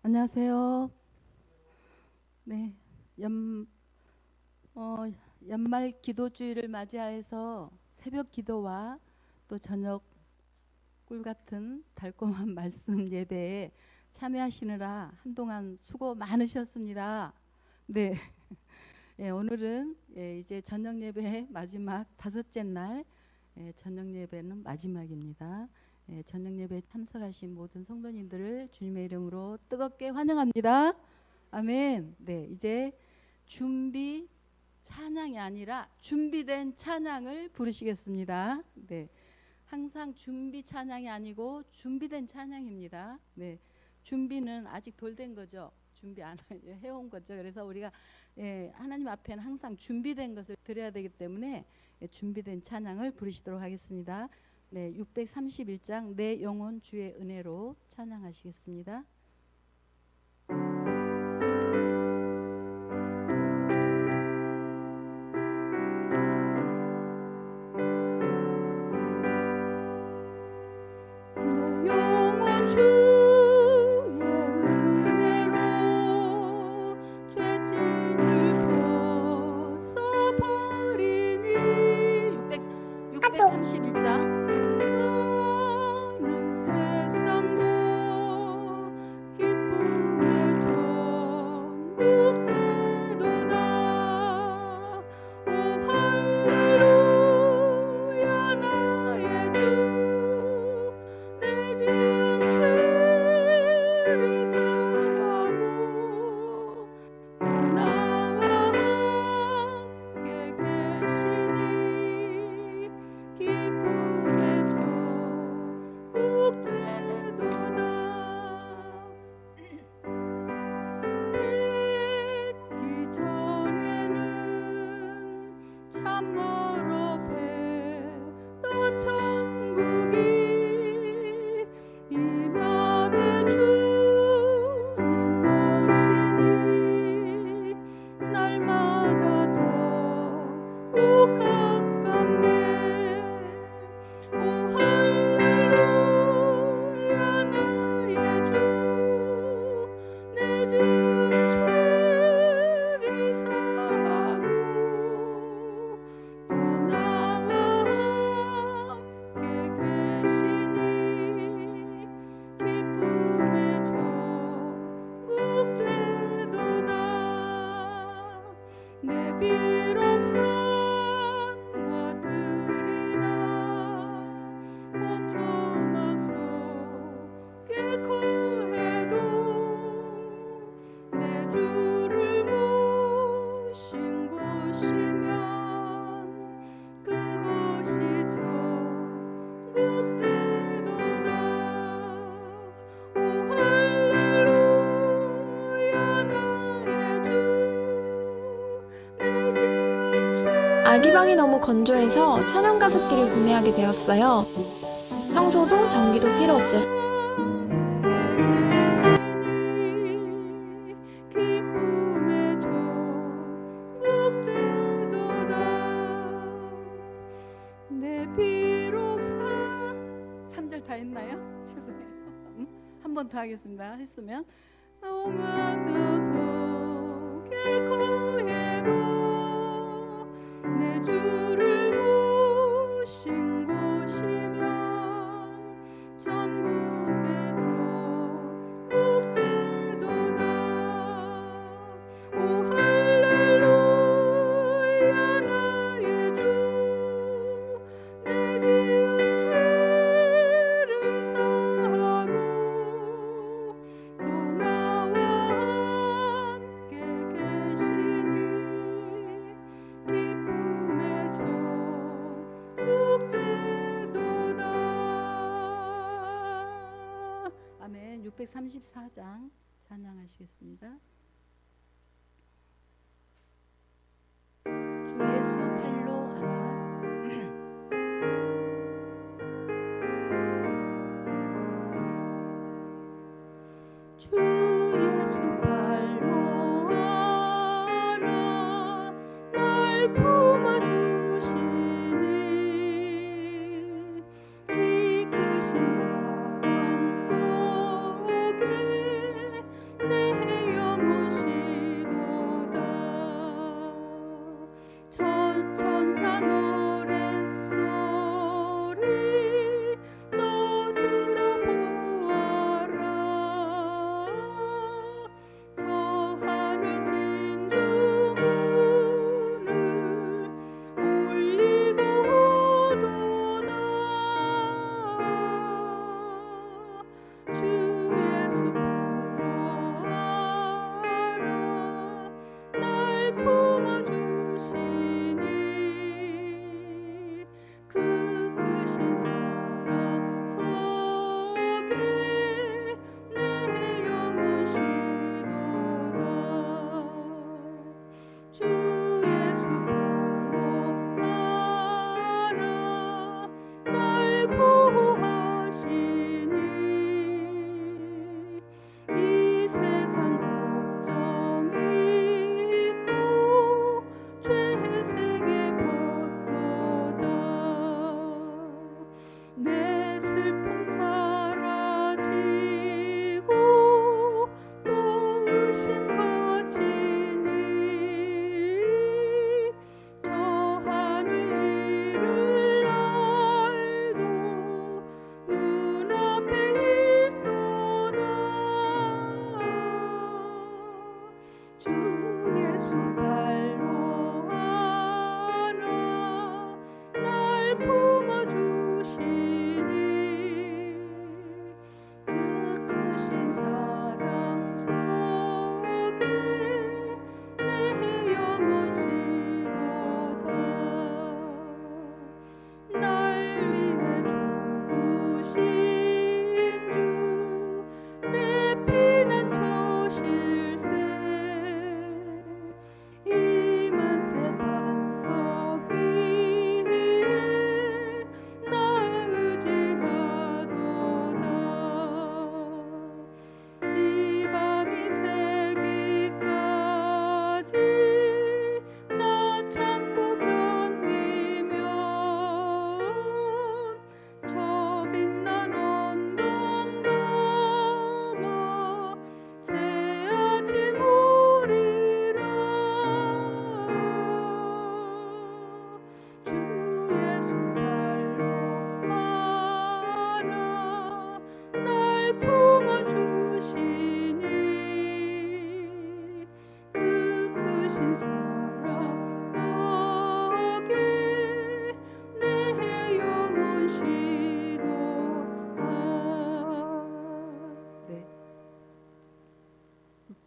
안녕하세요. 네, 연, 연말 기도주일을 맞이하여서 새벽 기도와 또 저녁 꿀 같은 달콤한 말씀 예배에 참여하시느라 한동안 수고 많으셨습니다. 네, 예, 오늘은 이제 저녁 예배의 마지막 다섯째 날, 저녁 예배는 마지막입니다. 저녁 예배에 참석하신 모든 성도님들을 주님의 이름으로 뜨겁게 환영합니다. 아멘. 네, 이제 준비 찬양이 아니라 준비된 찬양을 부르시겠습니다. 네, 항상 준비 찬양이 아니고 준비된 찬양입니다. 네, 준비는 아직 덜 된 거죠. 준비 안 해온 거죠. 그래서 우리가 하나님 앞에는 항상 준비된 것을 드려야 되기 때문에 준비된 찬양을 부르시도록 하겠습니다. 네, 631장 내 영혼 주의 은혜로 찬양하시겠습니다. 아기방이 너무 건조해서 천연 가습기를 구매하게 되었어요. 청소도 전기도 필요 없대서 다 했나요? 죄송해요. 한 번 더 하겠습니다. 했으면 내 주를 모신 곳이면 천국에 전국되도다. 오 할렐루야 나의 주 내 지은 죄를 사하고 또 나와 함께 계시니 기쁨의 전국되도다. 아멘. 634장 찬양하시겠습니다. 주 예수 팔로 안아. 주 예수 팔로 안아 날 품어주시니 이 크신 사랑 속에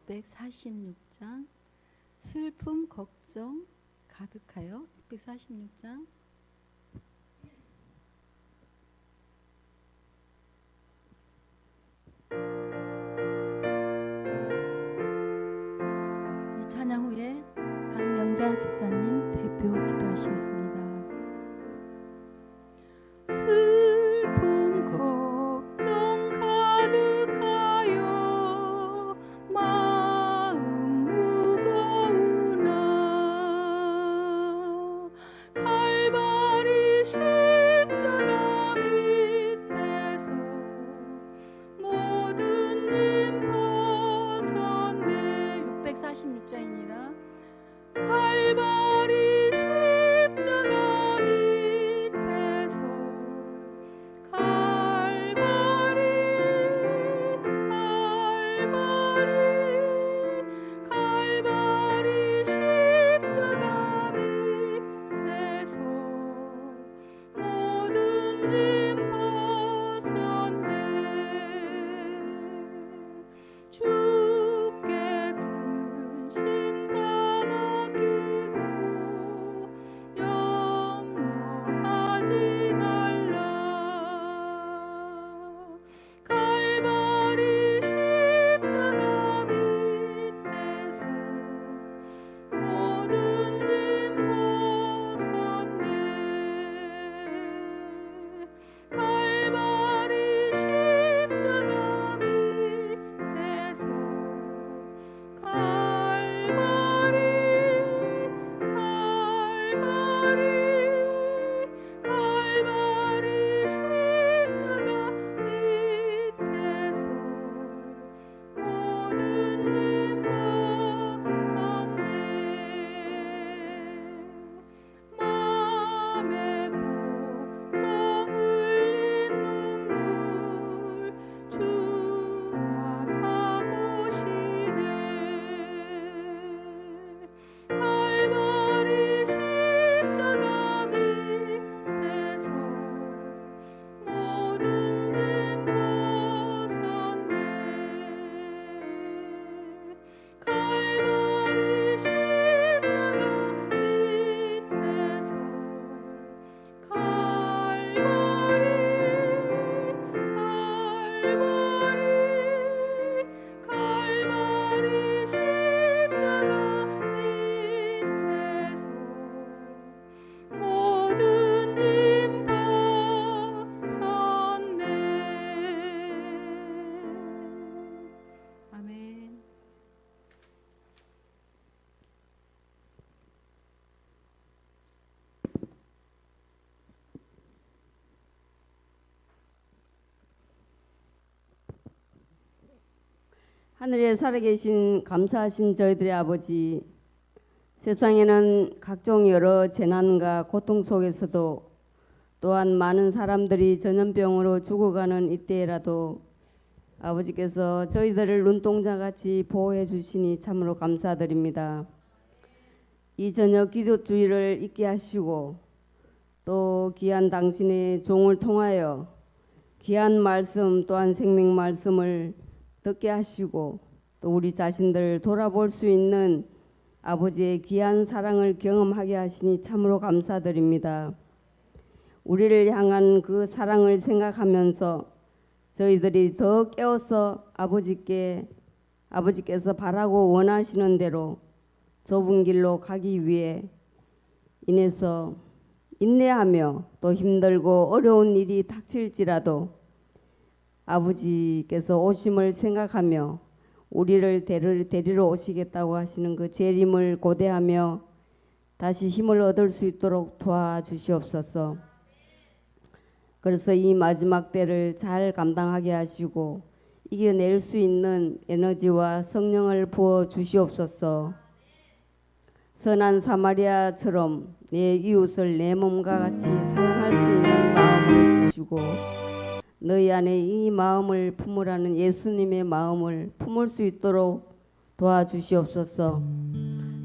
646장 슬픔 걱정 가득하여 646장 이 찬양 후에 박명자 집사님 대표 기도하시겠습니다. 슬픔 걱정 가득하여 마음 무거우나 칼바리 십자가 밑에서 모든 짐 벗었네. 646장입니다. 칼바리 십자가 밑에서 칼바리 십자가 밑에서 모든 짐 벗었네. 주께 근심 다 맡기고 염려하지 말라. 칼바리 십자가 밑에서 모든 짐 벗었네. 칼바리 십자가 밑에서 칼바리 십자가 밑에서 모든 짐 벗었네. 맘에 고통 흘린 눈물 주가 다 보시네. 칼바리 십자가 밑에서 모든 짐 벗었네. 칼바리 십자가 밑에서 칼바리 십자가 밑에서 모든 짐 벗었네. 아멘. 하늘에 살아계신 감사하신 저희들의 아버지, 세상에는 각종 여러 재난과 고통 속에서도 또한 많은 사람들이 전염병으로 죽어가는 이때라도 아버지께서 저희들을 눈동자같이 보호해 주시니 참으로 감사드립니다. 이 저녁 기도주의를 있게 하시고 또 귀한 당신의 종을 통하여 귀한 말씀 또한 생명 말씀을 듣게 하시고 또 우리 자신들 돌아볼 수 있는 아버지의 귀한 사랑을 경험하게 하시니 참으로 감사드립니다. 우리를 향한 그 사랑을 생각하면서 저희들이 더 깨어서 아버지께서 바라고 원하시는 대로 좁은 길로 가기 위해 인해서 인내하며 또 힘들고 어려운 일이 닥칠지라도 아버지께서 오심을 생각하며 우리를 데리러 오시겠다고 하시는 그 재림을 고대하며 다시 힘을 얻을 수 있도록 도와주시옵소서. 그래서 이 마지막 때를 잘 감당하게 하시고 이겨낼 수 있는 에너지와 성령을 부어 주시옵소서. 선한 사마리아처럼 내 이웃을 내 몸과 같이 사랑할 수 있는 마음을 주시고 너희 안에 이 마음을 품으라는 예수님의 마음을 품을 수 있도록 도와주시옵소서.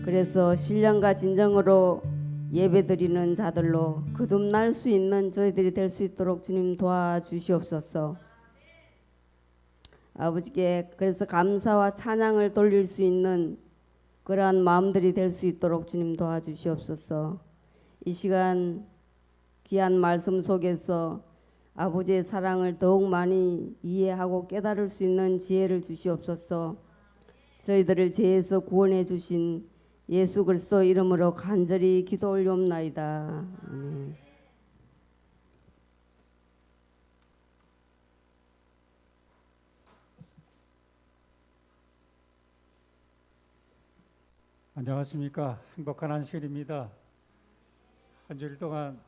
그래서 신령과 진정으로 예배드리는 자들로 거듭날 수 있는 저희들이 될 수 있도록 주님 도와주시옵소서. 아버지께 그래서 감사와 찬양을 돌릴 수 있는 그러한 마음들이 될 수 있도록 주님 도와주시옵소서. 이 시간 귀한 말씀 속에서 아버지의 사랑을 더욱 많이 이해하고 깨달을 수 있는 지혜를 주시옵소서. 저희들을 죄에서 구원해 주신 예수 그리스도 이름으로 간절히 기도 올리옵나이다. 아멘. 안녕하십니까. 행복한 안식일입니다. 한 주일 동안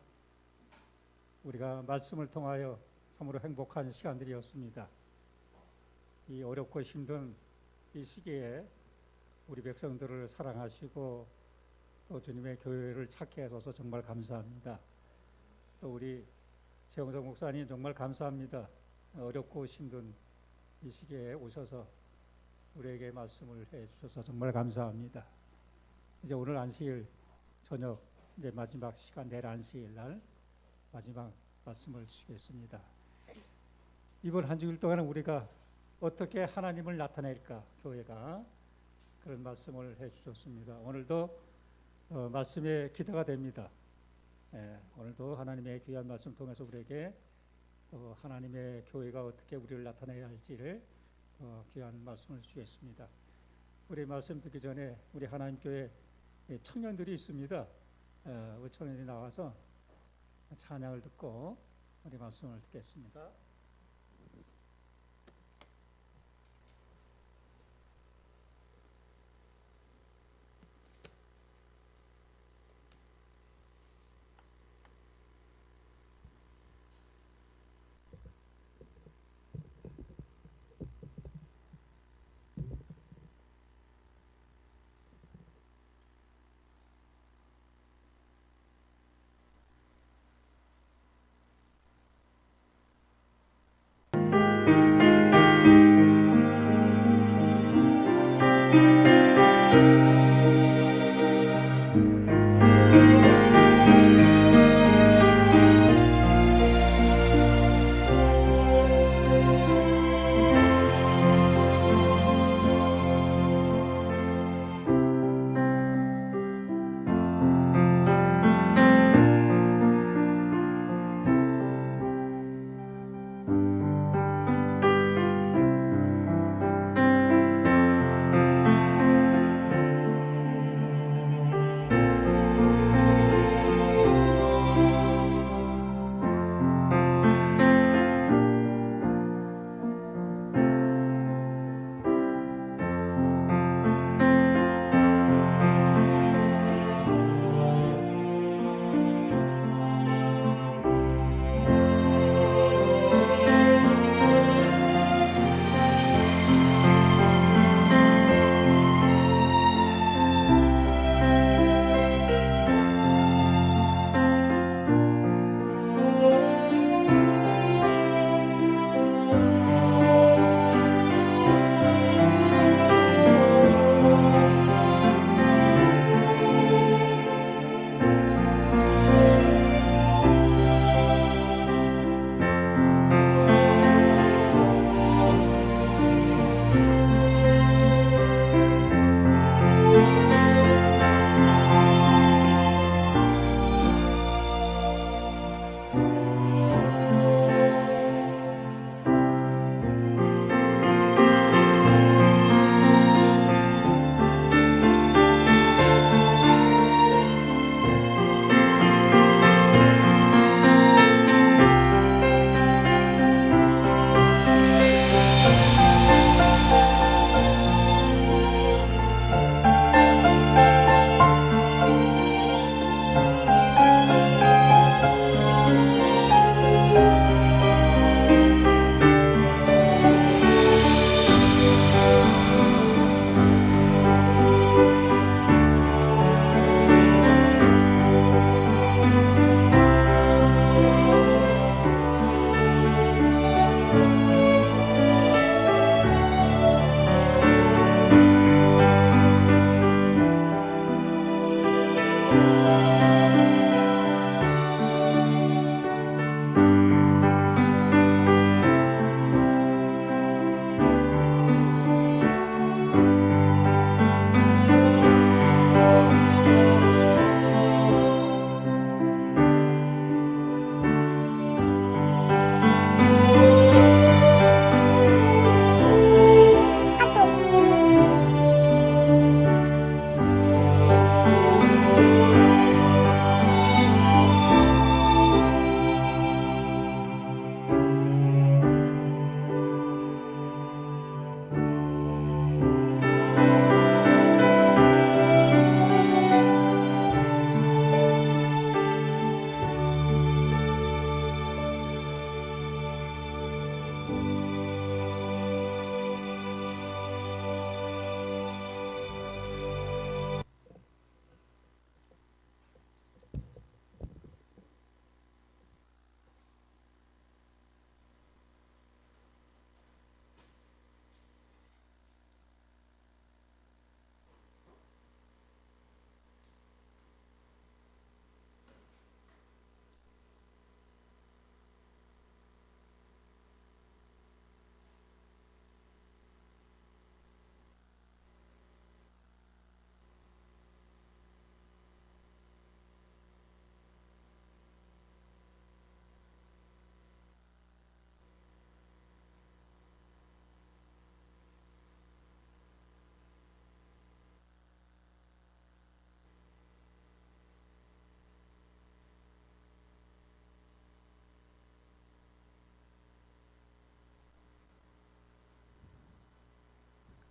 우리가 말씀을 통하여 참으로 행복한 시간들이었습니다. 이 어렵고 힘든 이 시기에 우리 백성들을 사랑하시고 또 주님의 교회를 찾게 해줘서 정말 감사합니다. 또 우리 최영석 목사님 정말 감사합니다. 어렵고 힘든 이 시기에 오셔서 우리에게 말씀을 해주셔서 정말 감사합니다. 이제 오늘 안식일 저녁 이제 마지막 시간 내일 안식일 날 마지막 말씀을 주시겠습니다. 이번 한 주일 동안은 우리가 어떻게 하나님을 나타낼까 교회가 그런 말씀을 해주셨습니다. 오늘도 말씀의 기대가 됩니다. 오늘도 하나님의 귀한 말씀 통해서 우리에게 하나님의 교회가 어떻게 우리를 나타내야 할지를 귀한 말씀을 주시겠습니다. 우리 말씀 듣기 전에 우리 하나님 교회 청년들이 있습니다. 우리 청년들이 나와서 찬양을 듣고 우리 말씀을 듣겠습니다.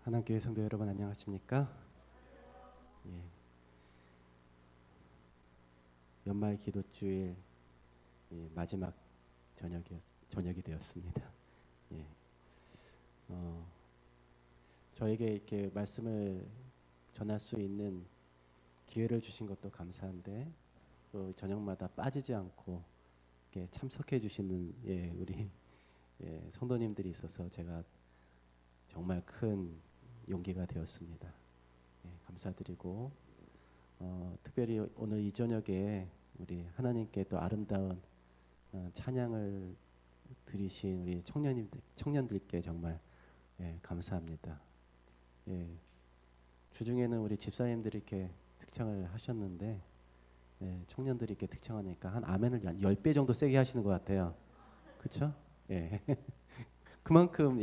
하나님교회 성도 여러분 안녕하십니까? 예. 연말 기도주일 마지막 저녁이 되었습니다. 예. 저에게 이렇게 말씀을 전할 수 있는 기회를 주신 것도 감사한데 또 저녁마다 빠지지 않고 이렇게 참석해 주시는 우리 성도님들이 있어서 제가 정말 큰 용기가 되었습니다. 감사드리고 특별히 오늘 이 저녁에 우리 하나님께 또 아름다운 찬양을 드리신 우리 청년들께 정말 감사합니다. 주중에는 우리 집사님들이 이렇게 특창을 하셨는데 청년들이 이렇게 특창하니까 한 아멘을 한 10배 정도 세게 하시는 것 같아요. 그렇죠? 그만큼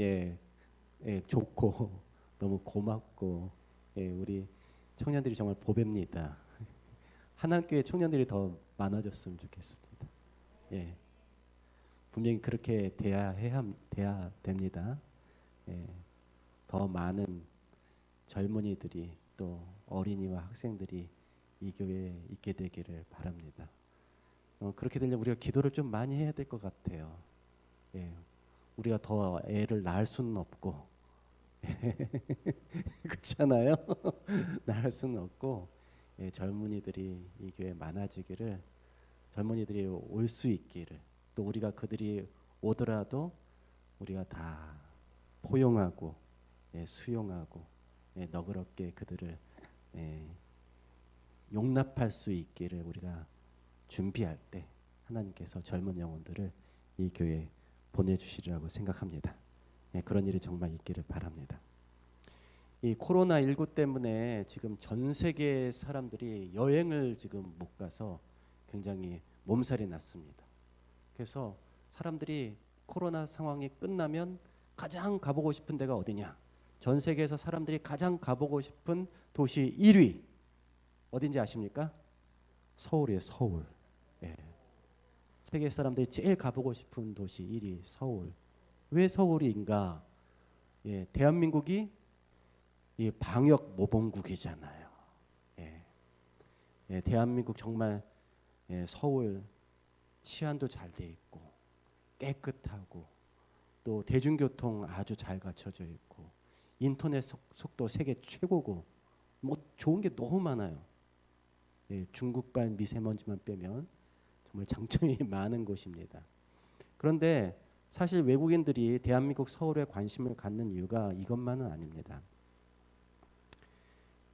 좋고 너무 고맙고 우리 청년들이 정말 보배입니다. 하나님교회 청년들이 더 많아졌으면 좋겠습니다. 분명히 그렇게 돼야 됩니다. 더 많은 젊은이들이 또 어린이와 학생들이 이 교회에 있게 되기를 바랍니다. 그렇게 되려면 우리가 기도를 좀 많이 해야 될 것 같아요. 우리가 더 애를 낳을 수는 없고 그렇잖아요. 낳을 수는 없고 젊은이들이 이 교회에 많아지기를, 젊은이들이 올 수 있기를, 또 우리가 그들이 오더라도 우리가 다 포용하고 수용하고 너그럽게 그들을 용납할 수 있기를 우리가 준비할 때 하나님께서 젊은 영혼들을 이 교회에 보내주시리라고 생각합니다. 그런 일이 정말 있기를 바랍니다. 이 코로나19 때문에 지금 전 세계 사람들이 여행을 지금 못 가서 굉장히 몸살이 났습니다. 그래서 사람들이 코로나 상황이 끝나면 가장 가보고 싶은 데가 어디냐? 전 세계에서 사람들이 가장 가보고 싶은 도시 1위 어딘지 아십니까? 서울이에요. 서울. 세계 사람들이 제일 가보고 싶은 도시 1위 서울. 왜 서울인가? 대한민국이 이 방역 모범국이잖아요. 대한민국 정말 서울 치안도 잘 돼 있고 깨끗하고 또 대중교통 아주 잘 갖춰져 있고 인터넷 속도 세계 최고고 뭐 좋은 게 너무 많아요. 중국발 미세먼지만 빼면 정말 장점이 많은 곳입니다. 그런데 사실 외국인들이 대한민국 서울에 관심을 갖는 이유가 이것만은 아닙니다.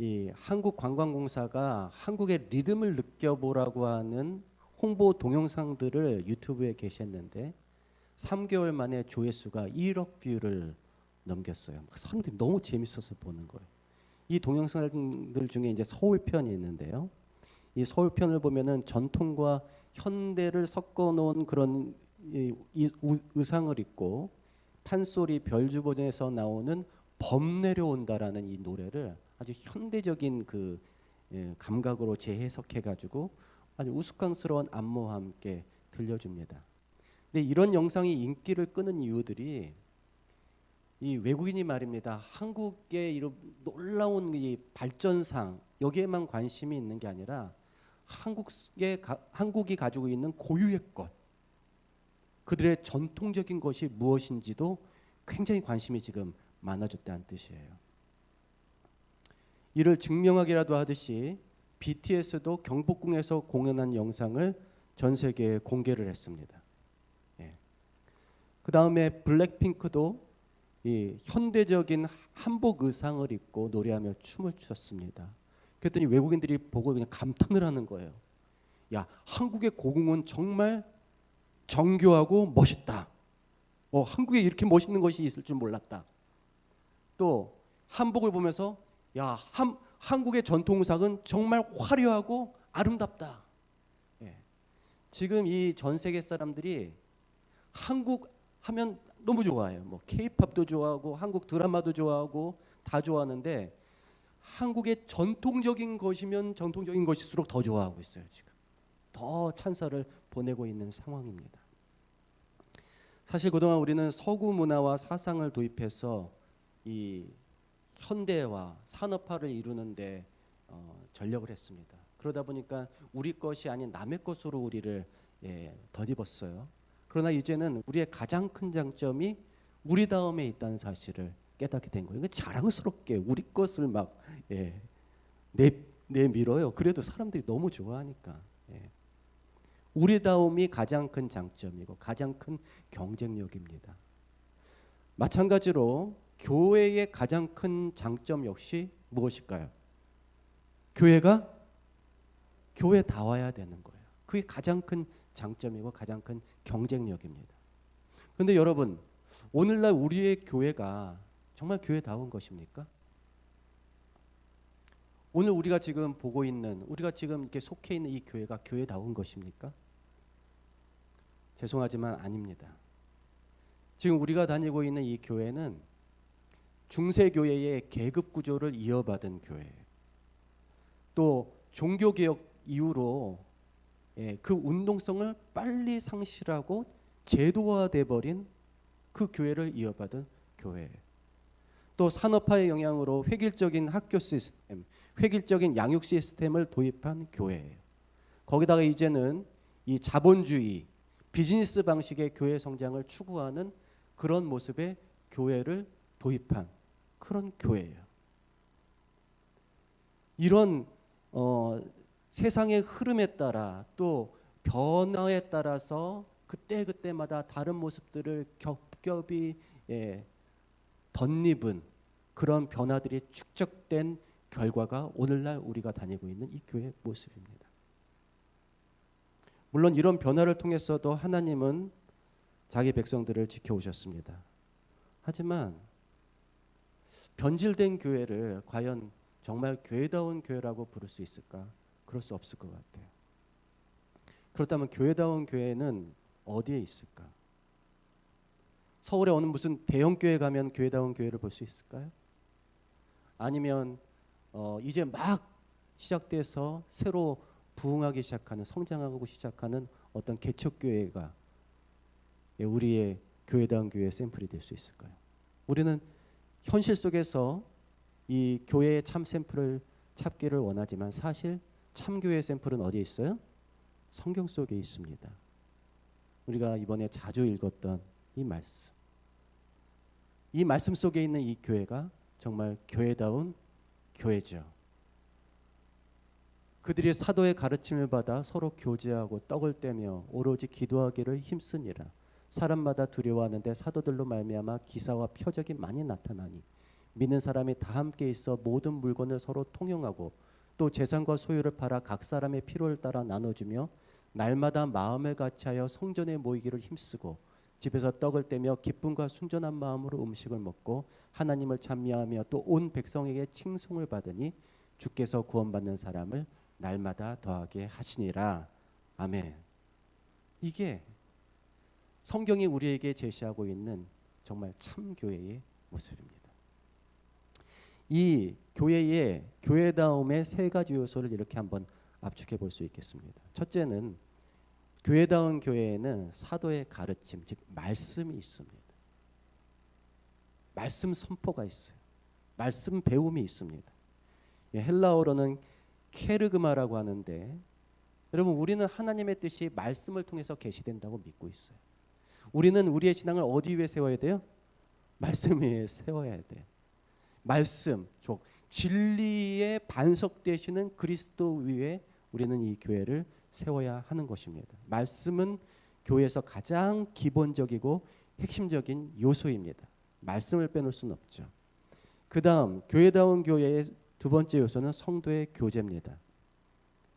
이 한국관광공사가 한국의 리듬을 느껴보라고 하는 홍보 동영상들을 유튜브에 게시했는데 3개월 만에 조회수가 1억 뷰를 넘겼어요. 사람들이 너무 재밌어서 보는 거예요. 이 동영상들 중에 이제 서울편이 있는데요. 이 서울편을 보면은 전통과 현대를 섞어 놓은 그런 의상을 입고 판소리 별주버전에서 나오는 범 내려온다라는 이 노래를 아주 현대적인 그 감각으로 재해석해 가지고 아주 우스꽝스러운 안무와 함께 들려줍니다. 근데 이런 영상이 인기를 끄는 이유들이 이 외국인이 말입니다. 한국의 이런 놀라운 이 발전상 여기에만 관심이 있는 게 아니라 한국이 가지고 있는 고유의 것, 그들의 전통적인 것이 무엇인지도 굉장히 관심이 지금 많아졌다는 뜻이에요. 이를 증명하기라도 하듯이 BTS도 경복궁에서 공연한 영상을 전 세계에 공개를 했습니다. 그 다음에 블랙핑크도 이 현대적인 한복 의상을 입고 노래하며 춤을 췄습니다. 그랬더니 외국인들이 보고 그냥 감탄을 하는 거예요. 야, 한국의 고궁은 정말 정교하고 멋있다. 한국에 이렇게 멋있는 것이 있을 줄 몰랐다. 또 한복을 보면서 야, 한국의 전통 의상은 정말 화려하고 아름답다. 지금 이 전 세계 사람들이 한국 하면 너무 좋아해요. 뭐 K-팝도 좋아하고 한국 드라마도 좋아하고 다 좋아하는데 한국의 전통적인 것이면 전통적인 것일수록 더 좋아하고 있어요. 지금 더 찬사를 보내고 있는 상황입니다. 사실 그동안 우리는 서구 문화와 사상을 도입해서 이 현대화, 산업화를 이루는데 전력을 했습니다. 그러다 보니까 우리 것이 아닌 남의 것으로 우리를 덧입었어요. 그러나 이제는 우리의 가장 큰 장점이 우리 다음에 있다는 사실을 깨닫게 된 거예요. 자랑스럽게 우리 것을 막 내밀어요. 그래도 사람들이 너무 좋아하니까. 우리다움이 가장 큰 장점이고 가장 큰 경쟁력입니다. 마찬가지로 교회의 가장 큰 장점 역시 무엇일까요? 교회가 교회다워야 되는 거예요. 그게 가장 큰 장점이고 가장 큰 경쟁력입니다. 그런데 여러분, 오늘날 우리의 교회가 정말 교회다운 것입니까? 오늘 우리가 지금 보고 있는, 우리가 지금 이렇게 속해 있는 이 교회가 교회다운 것입니까? 죄송하지만 아닙니다. 지금 우리가 다니고 있는 이 교회는 중세교회의 계급 구조를 이어받은 교회예요. 또 종교개혁 이후로 그 운동성을 빨리 상실하고 제도화돼 버린 그 교회를 이어받은 교회예요. 또 산업화의 영향으로 획일적인 학교 시스템, 획일적인 양육 시스템을 도입한 교회예요. 거기다가 이제는 이 자본주의, 비즈니스 방식의 교회 성장을 추구하는 그런 모습의 교회를 도입한 그런 교회예요. 이런 세상의 흐름에 따라 또 변화에 따라서 그때그때마다 다른 모습들을 겹겹이 덧입은 그런 변화들이 축적된 결과가 오늘날 우리가 다니고 있는 이 교회의 모습입니다. 물론 이런 변화를 통해서도 하나님은 자기 백성들을 지켜오셨습니다. 하지만 변질된 교회를 과연 정말 교회다운 교회라고 부를 수 있을까? 그럴 수 없을 것 같아요. 그렇다면 교회다운 교회는 어디에 있을까? 서울에 어느 무슨 대형 교회 가면 교회다운 교회를 볼 수 있을까요? 아니면 이제 막 시작돼서 새로 부흥하기 시작하는, 성장하고 시작하는 어떤 개척교회가 우리의 교회다운 교회의 샘플이 될 수 있을까요? 우리는 현실 속에서 이 교회의 참 샘플을 찾기를 원하지만 사실 참교회의 샘플은 어디에 있어요? 성경 속에 있습니다. 우리가 이번에 자주 읽었던 이 말씀 속에 있는 이 교회가 정말 교회다운 교회죠. 그들이 사도의 가르침을 받아 서로 교제하고 떡을 떼며 오로지 기도하기를 힘쓰니라. 사람마다 두려워하는데 사도들로 말미암아 기사와 표적이 많이 나타나니 믿는 사람이 다 함께 있어 모든 물건을 서로 통용하고 또 재산과 소유를 팔아 각 사람의 필요를 따라 나눠주며 날마다 마음을 같이하여 성전에 모이기를 힘쓰고 집에서 떡을 떼며 기쁨과 순전한 마음으로 음식을 먹고 하나님을 찬미하며 또 온 백성에게 칭송을 받으니 주께서 구원받는 사람을 날마다 더하게 하시니라. 아멘. 이게 성경이 우리에게 제시하고 있는 정말 참 교회의 모습입니다. 이 교회의 교회다움의 세 가지 요소를 이렇게 한번 압축해 볼 수 있겠습니다. 첫째는 교회다운 교회에는 사도의 가르침, 즉 말씀이 있습니다. 말씀 선포가 있어요. 말씀 배움이 있습니다. 헬라어로는 케르그마라고 하는데, 여러분 우리는 하나님의 뜻이 말씀을 통해서 계시된다고 믿고 있어요. 우리는 우리의 신앙을 어디 위에 세워야 돼요? 말씀 위에 세워야 돼요. 말씀, 진리의 반석 되시는 그리스도 위에 우리는 이 교회를 세워야 하는 것입니다. 말씀은 교회에서 가장 기본적이고 핵심적인 요소입니다. 말씀을 빼놓을 수는 없죠. 그 다음 교회다운 교회의 두 번째 요소는 성도의 교제입니다.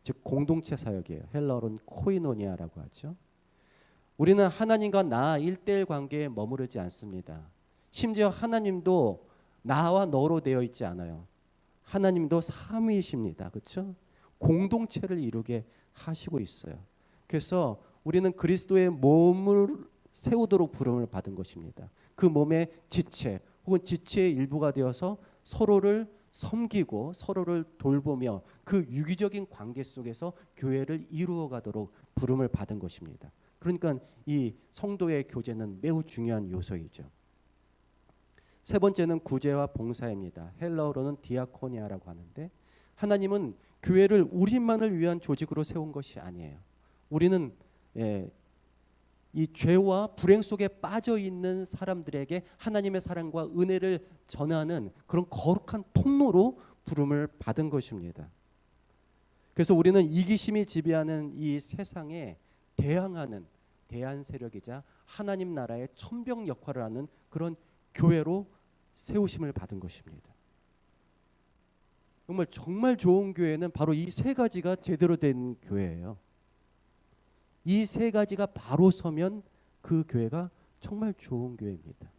즉 공동체 사역이에요. 헬라어로는 코이노니아라고 하죠. 우리는 하나님과 나 1:1 관계에 머무르지 않습니다. 심지어 하나님도 나와 너로 되어 있지 않아요. 하나님도 삼위이십니다. 그렇죠? 공동체를 이루게 하시고 있어요. 그래서 우리는 그리스도의 몸을 세우도록 부름을 받은 것입니다. 그 몸의 지체 혹은 지체의 일부가 되어서 서로를 섬기고 서로를 돌보며 그 유기적인 관계 속에서 교회를 이루어가도록 부름을 받은 것입니다. 그러니까 이 성도의 교제는 매우 중요한 요소이죠. 세 번째는 구제와 봉사입니다. 헬라어로는 디아코니아라고 하는데 하나님은 교회를 우리만을 위한 조직으로 세운 것이 아니에요. 우리는 이 죄와 불행 속에 빠져 있는 사람들에게 하나님의 사랑과 은혜를 전하는 그런 거룩한 통로로 부름을 받은 것입니다. 그래서 우리는 이기심이 지배하는 이 세상에 대항하는 대안 세력이자 하나님 나라의 천병 역할을 하는 그런 교회로 세우심을 받은 것입니다. 정말 좋은 교회는 바로 이 세 가지가 제대로 된 교회예요. 이 세 가지가 바로 서면 그 교회가 정말 좋은 교회입니다.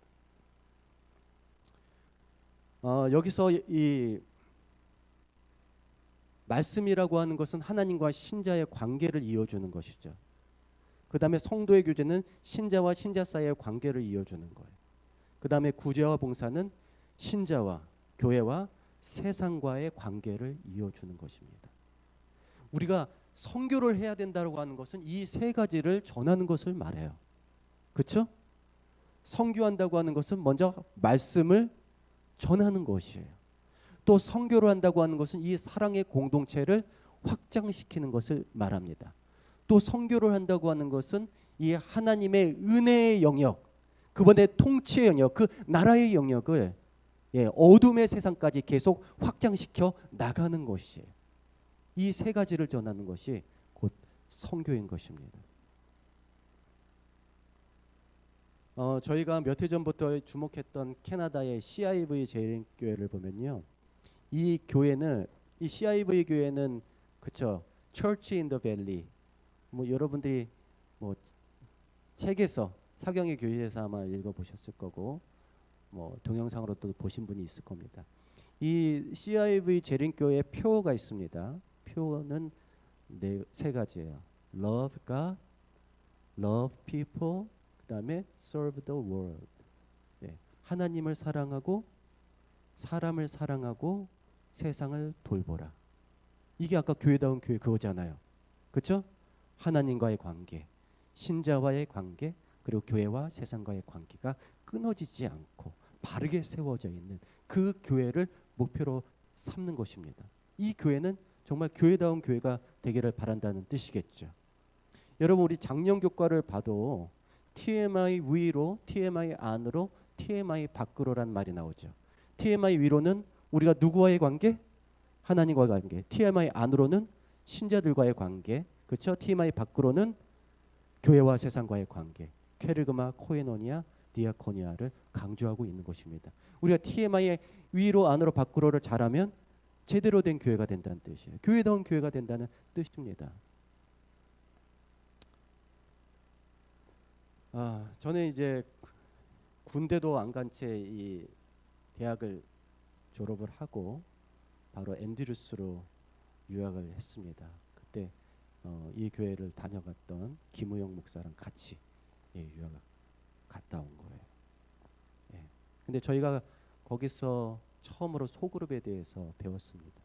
여기서 이 말씀이라고 하는 것은 하나님과 신자의 관계를 이어주는 것이죠. 그 다음에 성도의 교제는 신자와 신자 사이의 관계를 이어주는 거예요. 그 다음에 구제와 봉사는 신자와 교회와 세상과의 관계를 이어주는 것입니다. 우리가 선교를 해야 된다고 하는 것은 이 세 가지를 전하는 것을 말해요. 그렇죠? 선교한다고 하는 것은 먼저 말씀을 전하는 것이에요. 또 선교를 한다고 하는 것은 이 사랑의 공동체를 확장시키는 것을 말합니다. 또 선교를 한다고 하는 것은 이 하나님의 은혜의 영역, 그분의 통치의 영역, 그 나라의 영역을 어둠의 세상까지 계속 확장시켜 나가는 것이에요. 이 세 가지를 전하는 것이 곧 선교인 것입니다. 저희가 몇 해 전부터 주목했던 캐나다의 CIV 재림교회를 보면요, 이 교회는 이 CIV 교회는 그쵸, Church in the Valley. 여러분들이 책에서 사경의 교회에서 아마 읽어보셨을 거고 동영상으로 또 보신 분이 있을 겁니다. 이 CIV 재림교회의 표어가 있습니다. 표어는 세 가지예요. Love God, Love People, 그다음에 Serve the World. 하나님을 사랑하고 사람을 사랑하고 세상을 돌보라. 이게 아까 교회다운 교회 그거잖아요. 그렇죠? 하나님과의 관계, 신자와의 관계, 그리고 교회와 세상과의 관계가 끊어지지 않고 바르게 세워져 있는 그 교회를 목표로 삼는 것입니다. 이 교회는 정말 교회다운 교회가 되기를 바란다는 뜻이겠죠. 여러분, 우리 작년 교과를 봐도 TMI 위로, TMI 안으로, TMI 밖으로란 말이 나오죠. TMI 위로는 우리가 누구와의 관계? 하나님과의 관계. TMI 안으로는 신자들과의 관계. 그렇죠? TMI 밖으로는 교회와 세상과의 관계. 케르그마, 코에노니아, 디아코니아를 강조하고 있는 것입니다. 우리가 TMI 위로, 안으로, 밖으로를 잘하면 제대로 된 교회가 된다는 뜻이에요. 교회다운 교회가 된다는 뜻입니다. 저는 이제 군대도 안 간 채 이 대학을 졸업을 하고 바로 앤드루스로 유학을 했습니다. 그때 이 교회를 다녀갔던 김우영 목사랑 같이 유학을 갔다 온 거예요. 근데 저희가 거기서 처음으로 소그룹에 대해서 배웠습니다.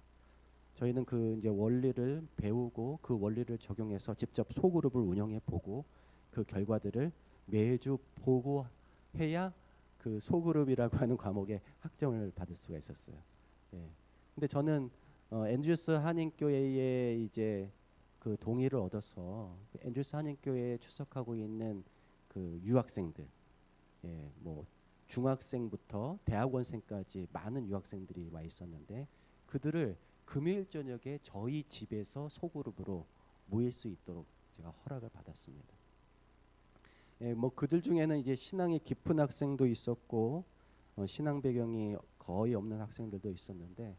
저희는 그 이제 원리를 배우고 그 원리를 적용해서 직접 소그룹을 운영해 보고 그 결과들을 매주 보고해야 그 소그룹이라고 하는 과목에 학점을 받을 수가 있었어요. 근데 저는 앤드루스 한인교회에 이제 그 동의를 얻어서 앤드루스 한인교회에 출석하고 있는 그 유학생들, 중학생부터 대학원생까지 많은 유학생들이 와 있었는데 그들을 금요일 저녁에 저희 집에서 소그룹으로 모일 수 있도록 제가 허락을 받았습니다. 그들 중에는 이제 신앙이 깊은 학생도 있었고 신앙 배경이 거의 없는 학생들도 있었는데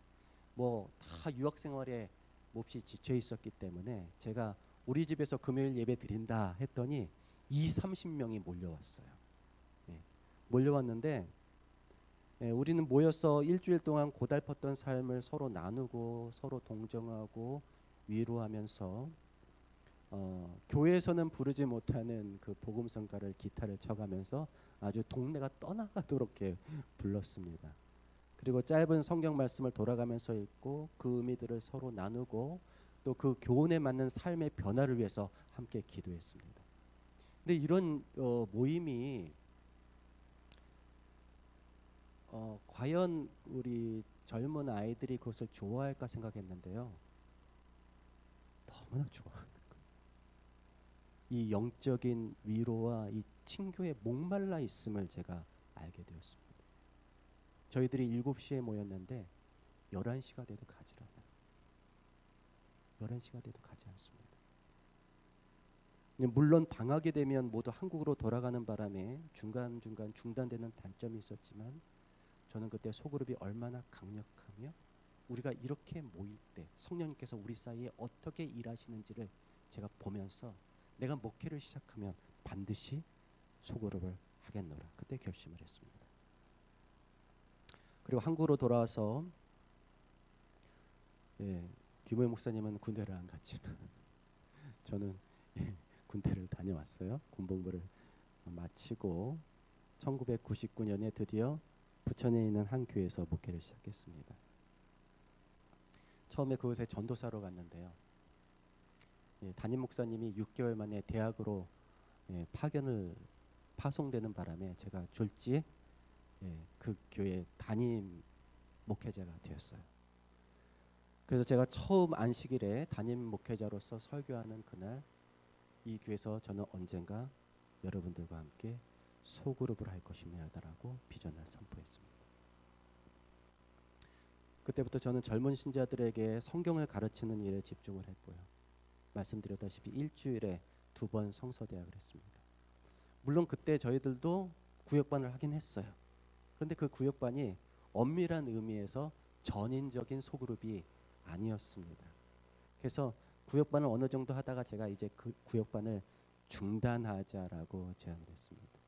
다 유학 생활에 몹시 지쳐 있었기 때문에 제가 우리 집에서 금요일 예배 드린다 했더니 30명이 몰려왔어요. 몰려왔는데 우리는 모여서 일주일 동안 고달팠던 삶을 서로 나누고 서로 동정하고 위로하면서 교회에서는 부르지 못하는 그 복음성가를 기타를 쳐가면서 아주 동네가 떠나가도록 이렇게 불렀습니다. 그리고 짧은 성경 말씀을 돌아가면서 읽고 그 의미들을 서로 나누고 또 그 교훈에 맞는 삶의 변화를 위해서 함께 기도했습니다. 근데 이런 모임이 과연 우리 젊은 아이들이 그것을 좋아할까 생각했는데요. 너무나 좋아하는 거예요. 이 영적인 위로와 이 친교에 목말라 있음을 제가 알게 되었습니다. 저희들이 7시에 모였는데 11시가 돼도 가지 않아요. 11시가 돼도 가지 않습니다. 물론 방학이 되면 모두 한국으로 돌아가는 바람에 중간중간 중단되는 단점이 있었지만 저는 그때 소그룹이 얼마나 강력하며 우리가 이렇게 모일 때 성령님께서 우리 사이에 어떻게 일하시는지를 제가 보면서 내가 목회를 시작하면 반드시 소그룹을 하겠노라. 그때 결심을 했습니다. 그리고 한국으로 돌아와서 김호영 목사님은 군대를 안 갔지만 저는 군대를 다녀왔어요. 군복무를 마치고 1999년에 드디어 부천에 있는 한 교회에서 목회를 시작했습니다. 처음에 그곳에 전도사로 갔는데요. 담임 목사님이 6개월 만에 대학으로 파송되는 바람에 제가 졸지에 그 교회 담임 목회자가 되었어요. 그래서 제가 처음 안식일에 담임 목회자로서 설교하는 그날 이 교회에서 저는 언젠가 여러분들과 함께 소그룹을 할 것입니다라고 비전을 선포했습니다. 그때부터 저는 젊은 신자들에게 성경을 가르치는 일에 집중을 했고요. 말씀드렸다시피 일주일에 2번 성서대학을 했습니다. 물론 그때 저희들도 구역반을 하긴 했어요. 그런데 그 구역반이 엄밀한 의미에서 전인적인 소그룹이 아니었습니다. 그래서 구역반을 어느 정도 하다가 제가 이제 그 구역반을 중단하자라고 제안을 했습니다.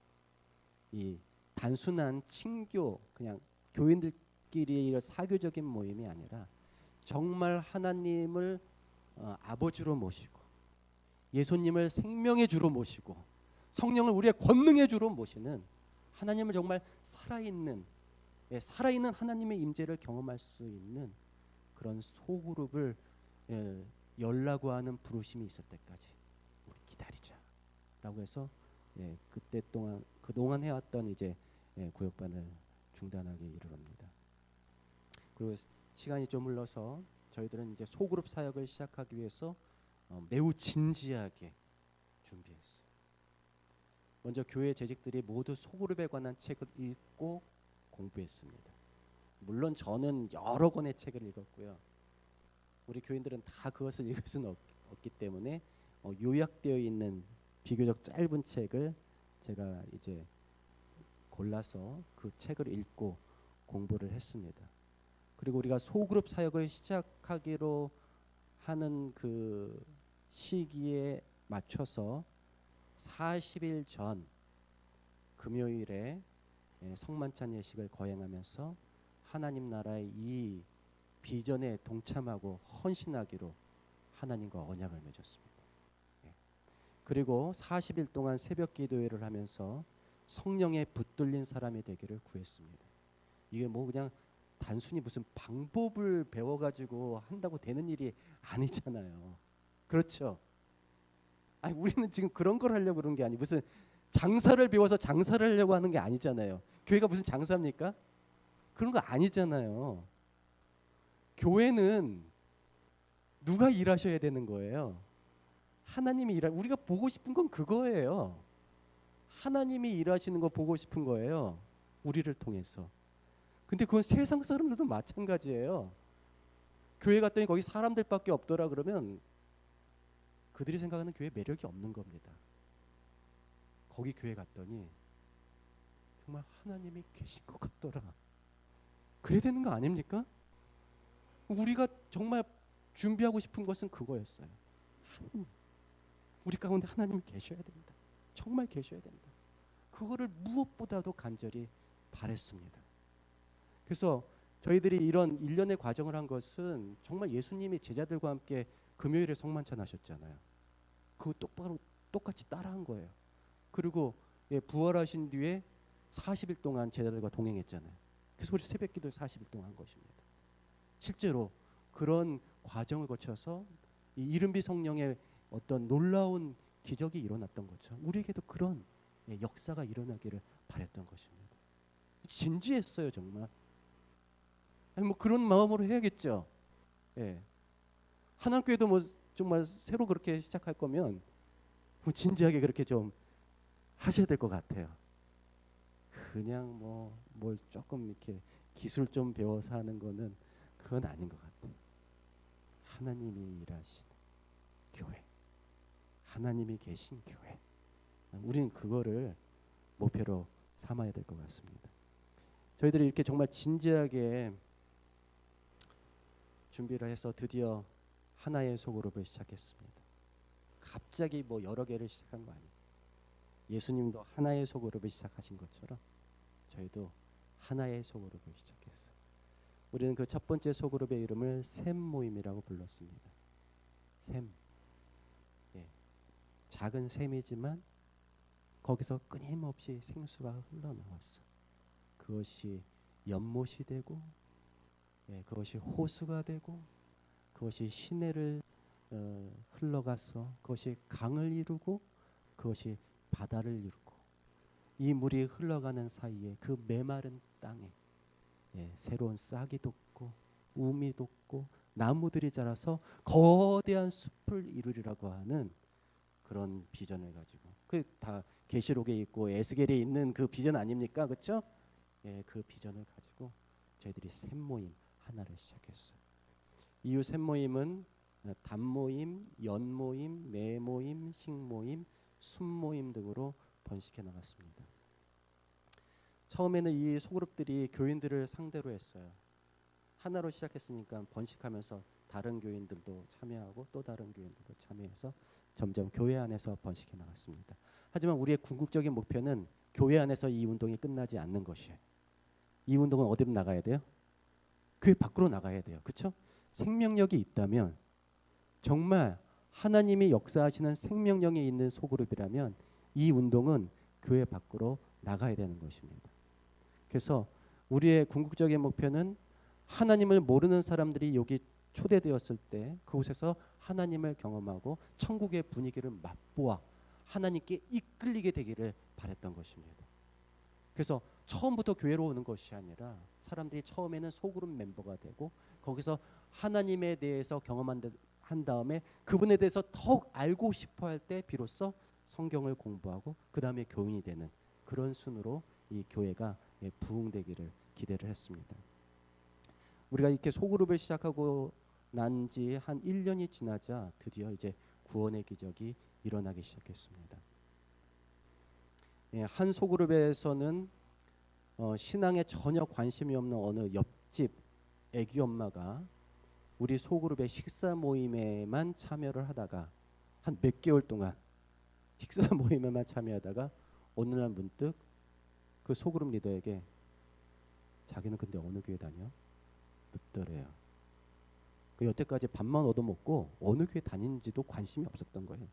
이 단순한 친교 그냥 교인들끼리의 사교적인 모임이 아니라 정말 하나님을 아버지로 모시고 예수님을 생명의 주로 모시고 성령을 우리의 권능의 주로 모시는 하나님을 정말 살아있는 하나님의 임재를 경험할 수 있는 그런 소그룹을 열라고 하는 부르심이 있을 때까지 우리 기다리자라고 해서 그동안 해왔던 이제 구역반을 중단하게 이르릅니다. 그리고 시간이 좀 흘러서 저희들은 이제 소그룹 사역을 시작하기 위해서 매우 진지하게 준비했어요. 먼저 교회 재직들이 모두 소그룹에 관한 책을 읽고 공부했습니다. 물론 저는 여러 권의 책을 읽었고요. 우리 교인들은 다 그것을 읽을 수는 없기 때문에 요약되어 있는 비교적 짧은 책을 제가 이제 골라서 그 책을 읽고 공부를 했습니다. 그리고 우리가 소그룹 사역을 시작하기로 하는 그 시기에 맞춰서 40일 전 금요일에 성만찬 예식을 거행하면서 하나님 나라의 이 비전에 동참하고 헌신하기로 하나님과 언약을 맺었습니다. 그리고 40일 동안 새벽 기도회를 하면서 성령에 붙들린 사람이 되기를 구했습니다. 이게 뭐 그냥 단순히 무슨 방법을 배워가지고 한다고 되는 일이 아니잖아요. 그렇죠? 아니 우리는 지금 그런 걸 하려고 그런 게 아니 무슨 장사를 배워서 장사를 하려고 하는 게 아니잖아요. 교회가 무슨 장사입니까? 그런 거 아니잖아요. 교회는 누가 일하셔야 되는 거예요? 하나님이 우리가 보고 싶은 건 그거예요. 하나님이 일하시는 거 보고 싶은 거예요. 우리를 통해서. 근데 그건 세상 사람들도 마찬가지예요. 교회 갔더니 거기 사람들밖에 없더라 그러면 그들이 생각하는 교회 매력이 없는 겁니다. 거기 교회 갔더니 정말 하나님이 계신 것 같더라. 그래야 되는 거 아닙니까? 우리가 정말 준비하고 싶은 것은 그거였어요. 하나님, 우리 가운데 하나님이 계셔야 된다. 정말 계셔야 된다. 그거를 무엇보다도 간절히 바랬습니다. 그래서 저희들이 이런 일련의 과정을 한 것은 정말 예수님이 제자들과 함께 금요일에 성만찬 하셨잖아요. 그거 똑같이 따라한 거예요. 그리고 부활하신 뒤에 40일 동안 제자들과 동행했잖아요. 그래서 우리 새벽 기도 40일 동안 한 것입니다. 실제로 그런 과정을 거쳐서 이 이른비 성령의 어떤 놀라운 기적이 일어났던 것처럼 우리에게도 그런 역사가 일어나기를 바랬던 것입니다. 진지했어요 정말. 아니 뭐 그런 마음으로 해야겠죠. 예. 한남교회도 뭐 정말 새로 그렇게 시작할 거면 뭐 진지하게 그렇게 좀 하셔야 될 것 같아요. 그냥 뭐 뭘 조금 이렇게 기술 좀 배워서 하는 거는 그건 아닌 것 같아요. 하나님이 일하시는 교회, 하나님이 계신 교회, 우리는 그거를 목표로 삼아야 될 것 같습니다. 저희들이 이렇게 정말 진지하게 준비를 해서 드디어 하나의 소그룹을 시작했습니다. 갑자기 뭐 여러 개를 시작한 거 아니에요. 예수님도 하나의 소그룹을 시작하신 것처럼 저희도 하나의 소그룹을 시작했어요. 우리는 그 첫 번째 소그룹의 이름을 샘 모임이라고 불렀습니다. 샘. 예. 작은 샘이지만 거기서 끊임없이 생수가 흘러나왔어. 그것이 연못이 되고, 예, 그것이 호수가 되고, 그것이 시내를 흘러가서 그것이 강을 이루고, 그것이 바다를 이루고, 이 물이 흘러가는 사이에 그 메마른 땅에, 예, 새로운 싹이 돋고 우미 돋고 나무들이 자라서 거대한 숲을 이루리라고 하는 그런 비전을 가지고, 그 다 계시록에 있고 에스겔에 있는 그 비전 아닙니까? 그렇죠? 예, 그 비전을 가지고 저희들이 샘 모임 하나를 시작했어요. 이후 샘 모임은 단 모임, 연 모임, 매 모임, 식 모임, 순 모임 등으로 번식해 나갔습니다. 처음에는 이 소그룹들이 교인들을 상대로 했어요. 하나로 시작했으니까 번식하면서 다른 교인들도 참여하고 또 다른 교인들도 참여해서 점점 교회 안에서 번식해 나갔습니다. 하지만 우리의 궁극적인 목표는 교회 안에서 이 운동이 끝나지 않는 것이에요. 이 운동은 어디로 나가야 돼요? 교회 밖으로 나가야 돼요. 그렇죠? 생명력이 있다면, 정말 하나님이 역사하시는 생명력이 있는 소그룹이라면 이 운동은 교회 밖으로 나가야 되는 것입니다. 그래서 우리의 궁극적인 목표는 하나님을 모르는 사람들이 여기 초대되었을 때 그곳에서 하나님을 경험하고 천국의 분위기를 맛보아 하나님께 이끌리게 되기를 바랬던 것입니다. 그래서 처음부터 교회로 오는 것이 아니라 사람들이 처음에는 소그룹 멤버가 되고 거기서 하나님에 대해서 한 다음에 그분에 대해서 더욱 알고 싶어 할 때 비로소 성경을 공부하고 그 다음에 교인이 되는 그런 순으로 이 교회가 부흥되기를 기대를 했습니다. 우리가 이렇게 소그룹을 시작하고 난 지 한 1년이 지나자 드디어 이제 구원의 기적이 일어나기 시작했습니다. 한 소그룹에서는 신앙에 전혀 관심이 없는 어느 옆집 애기 엄마가 우리 소그룹의 식사 모임에만 참여를 하다가 한 몇 개월 동안 식사 모임에만 참여하다가 어느 날 문득 그 소그룹 리더에게 자기는 근데 어느 교회 다녀? 묻더래요. 그 여태까지 밥만 얻어먹고 어느 교회 다니는지도 관심이 없었던 거예요.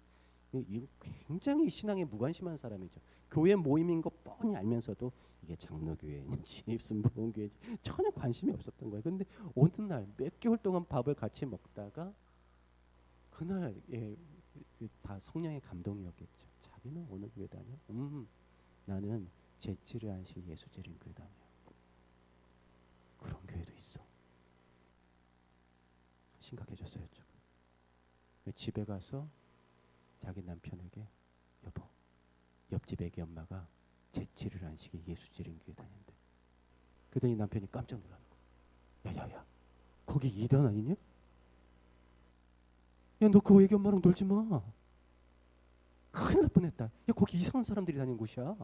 이 굉장히 신앙에 무관심한 사람이죠. 교회 모임인 거 뻔히 알면서도 이게 장로교회인지 무슨 무언교회인지 전혀 관심이 없었던 거예요. 근데 어느 날 몇 개월 동안 밥을 같이 먹다가 그날 다 성령의 감동이었겠죠. 자기는 어느 교회 다녀? 나는 제7일 안식 예수재림 교회 다녀. 그런 교회도 있어. 심각해졌어요. 집에 가서 자기 남편에게 여보, 옆집 애기 엄마가 제7일 안식에 예수재림 교회 다닌대. 그러더니 남편이 깜짝 놀라는 거야. 야야야, 거기 이단 아니냐? 야, 너 그 애기 엄마랑 놀지 마. 큰일 날 뻔했다. 야, 거기 이상한 사람들이 다니는 곳이야.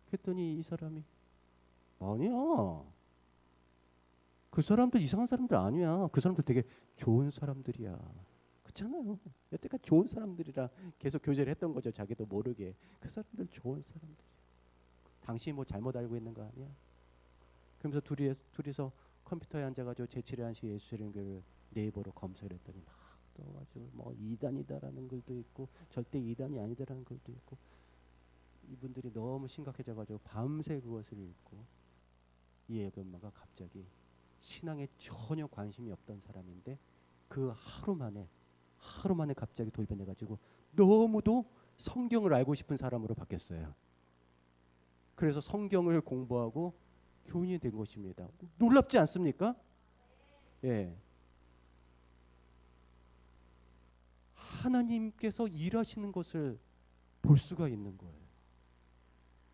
그랬더니 이 사람이 아니야. 그 사람들 이상한 사람들 아니야. 그 사람들 되게 좋은 사람들이야. 그렇잖아요. 여태까지 좋은 사람들이라 계속 교제를 했던 거죠. 자기도 모르게. 그 사람들 좋은 사람들이야. 당신이 뭐 잘못 알고 있는 거 아니야? 그러면서 둘이서 컴퓨터에 앉아가지고 제7일 안식 예수재림 교회를 네이버로 검색을 했더니 막 떠가지고 뭐 이단이다라는 글도 있고 절대 이단이 아니다라는 글도 있고 이분들이 너무 심각해져가지고 밤새 그것을 읽고 이 애기 엄마가 갑자기 신앙에 전혀 관심이 없던 사람인데 그 하루 만에 갑자기 돌변해가지고 너무도 성경을 알고 싶은 사람으로 바뀌었어요. 그래서 성경을 공부하고 교인이 된 것입니다. 놀랍지 않습니까? 예. 하나님께서 일하시는 것을 볼 수가 있는 거예요.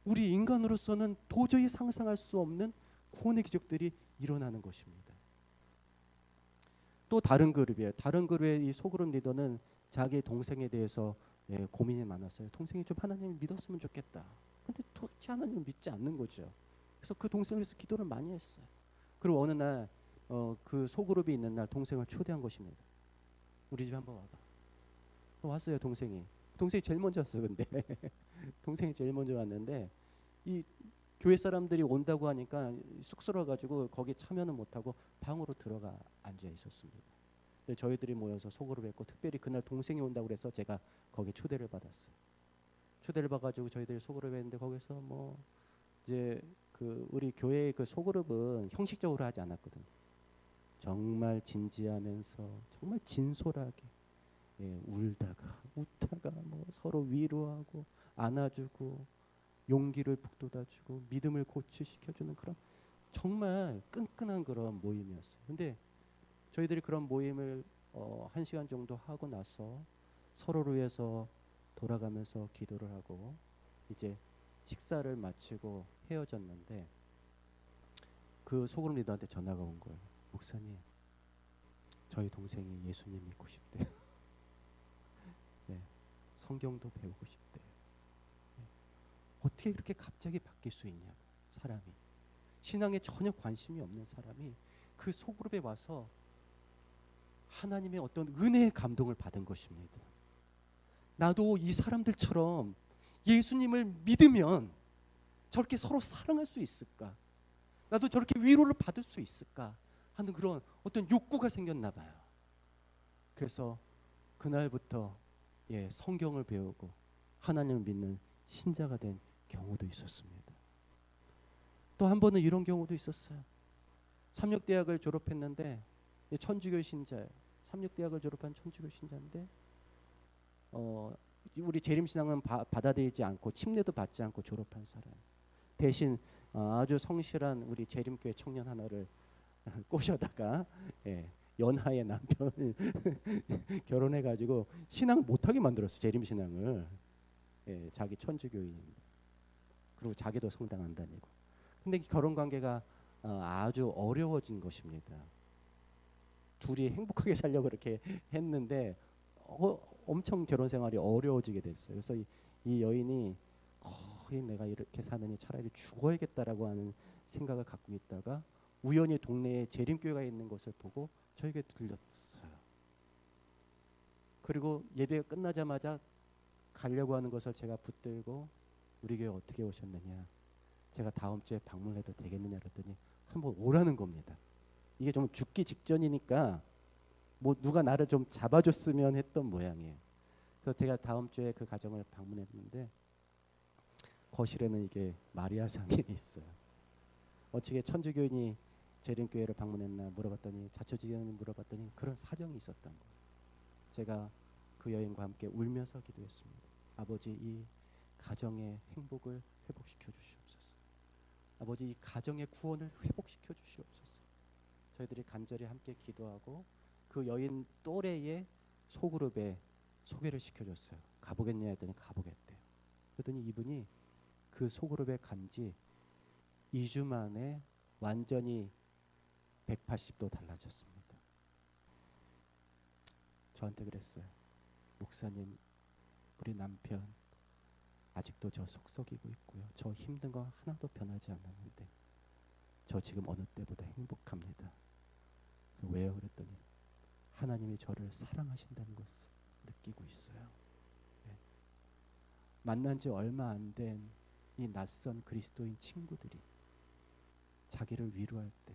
우리 인간으로서는 도저히 상상할 수 없는 구원의 기적들이 일어나는 것입니다. 또 다른 그룹이에요. 다른 그룹의 이 소그룹 리더는 자기 동생에 대해서 고민이 많았어요. 동생이 좀 하나님을 믿었으면 좋겠다. 근데 도대체 하나님을 믿지 않는 거죠. 그래서 그 동생을 위해서 기도를 많이 했어요. 그리고 어느 날 그 소그룹이 있는 날 동생을 초대한 것입니다. 우리 집에 한번 와봐. 왔어요. 동생이 제일 먼저 왔어. 근데 동생이 제일 먼저 왔는데 이 교회 사람들이 온다고 하니까 쑥스러워가지고 거기 참여는 못하고 방으로 들어가 앉아 있었습니다. 근데 저희들이 모여서 소그룹 했고 특별히 그날 동생이 온다고 그래서 제가 거기 초대를 받았어요. 초대를 받아가지고 저희들이 소그룹 했는데 거기서 뭐 이제 그 우리 교회의 그 소그룹은 형식적으로 하지 않았거든요. 정말 진지하면서 정말 진솔하게 울다가 웃다가 뭐 서로 위로하고 안아주고 용기를 북돋아주고 믿음을 고취시켜주는 그런 정말 끈끈한 그런 모임이었어요. 근데 저희들이 그런 모임을 1시간 정도 하고 나서 서로를 위해서 돌아가면서 기도를 하고 이제 식사를 마치고 헤어졌는데 그 소그룹 리더한테 전화가 온 거예요. 목사님, 저희 동생이 예수님 믿고 싶대요. 네, 성경도 배우고 싶대요. 네, 어떻게 그렇게 갑자기 바뀔 수 있냐? 사람이 신앙에 전혀 관심이 없는 사람이 그 소그룹에 와서 하나님의 어떤 은혜의 감동을 받은 것입니다. 나도 이 사람들처럼 예수님을 믿으면 저렇게 서로 사랑할 수 있을까? 나도 저렇게 위로를 받을 수 있을까? 하는 그런 어떤 욕구가 생겼나 봐요. 그래서 그날부터 성경을 배우고 하나님을 믿는 신자가 된 경우도 있었습니다. 또 한 번은 이런 경우도 있었어요. 삼육대학을 졸업했는데 천주교 신자예요. 삼육대학을 졸업한 천주교 신자인데 우리 재림신앙은 받아들이지 않고 침례도 받지 않고 졸업한 사람. 대신 아주 성실한 우리 재림교회 청년 하나를 꼬셔다가 연하의 남편을 결혼해가지고 신앙을 못하게 만들었어. 재림신앙을. 자기 천주교인인데. 그리고 자기도 성당 안 다니고. 근데 결혼관계가 아주 어려워진 것입니다. 둘이 행복하게 살려고 그렇게 했는데 엄청 결혼 생활이 어려워지게 됐어요. 그래서 이 여인이 내가 이렇게 사느니 차라리 죽어야겠다라고 하는 생각을 갖고 있다가 우연히 동네에 재림교회가 있는 것을 보고 저에게 들렸어요. 그리고 예배가 끝나자마자 가려고 하는 것을 제가 붙들고 우리 교회 어떻게 오셨느냐, 제가 다음 주에 방문해도 되겠느냐 그랬더니 한번 오라는 겁니다. 이게 좀 죽기 직전이니까 뭐 누가 나를 좀 잡아줬으면 했던 모양이에요. 그래서 제가 다음 주에 그 가정을 방문했는데 거실에는 이게 마리아 상이 있어요. 어떻게 천주교인이 재림교회를 방문했나 물어봤더니 자초지종을 물어봤더니 그런 사정이 있었던 거예요. 제가 그 여인과 함께 울면서 기도했습니다. 아버지, 이 가정의 행복을 회복시켜 주시옵소서. 아버지, 이 가정의 구원을 회복시켜 주시옵소서. 저희들이 간절히 함께 기도하고 그 여인 또래의 소그룹에 소개를 시켜줬어요. 가보겠냐 했더니 가보겠대요. 그랬더니 이분이 그 소그룹에 간지 2주 만에 완전히 180도 달라졌습니다. 저한테 그랬어요. 목사님, 우리 남편 아직도 저 속썩이고 있고요. 저 힘든 거 하나도 변하지 않았는데 저 지금 어느 때보다 행복합니다. 그래서 왜요? 그랬더니 하나님이 저를 사랑하신다는 것을 느끼고 있어요. 네. 만난 지 얼마 안 된 이 낯선 그리스도인 친구들이 자기를 위로할 때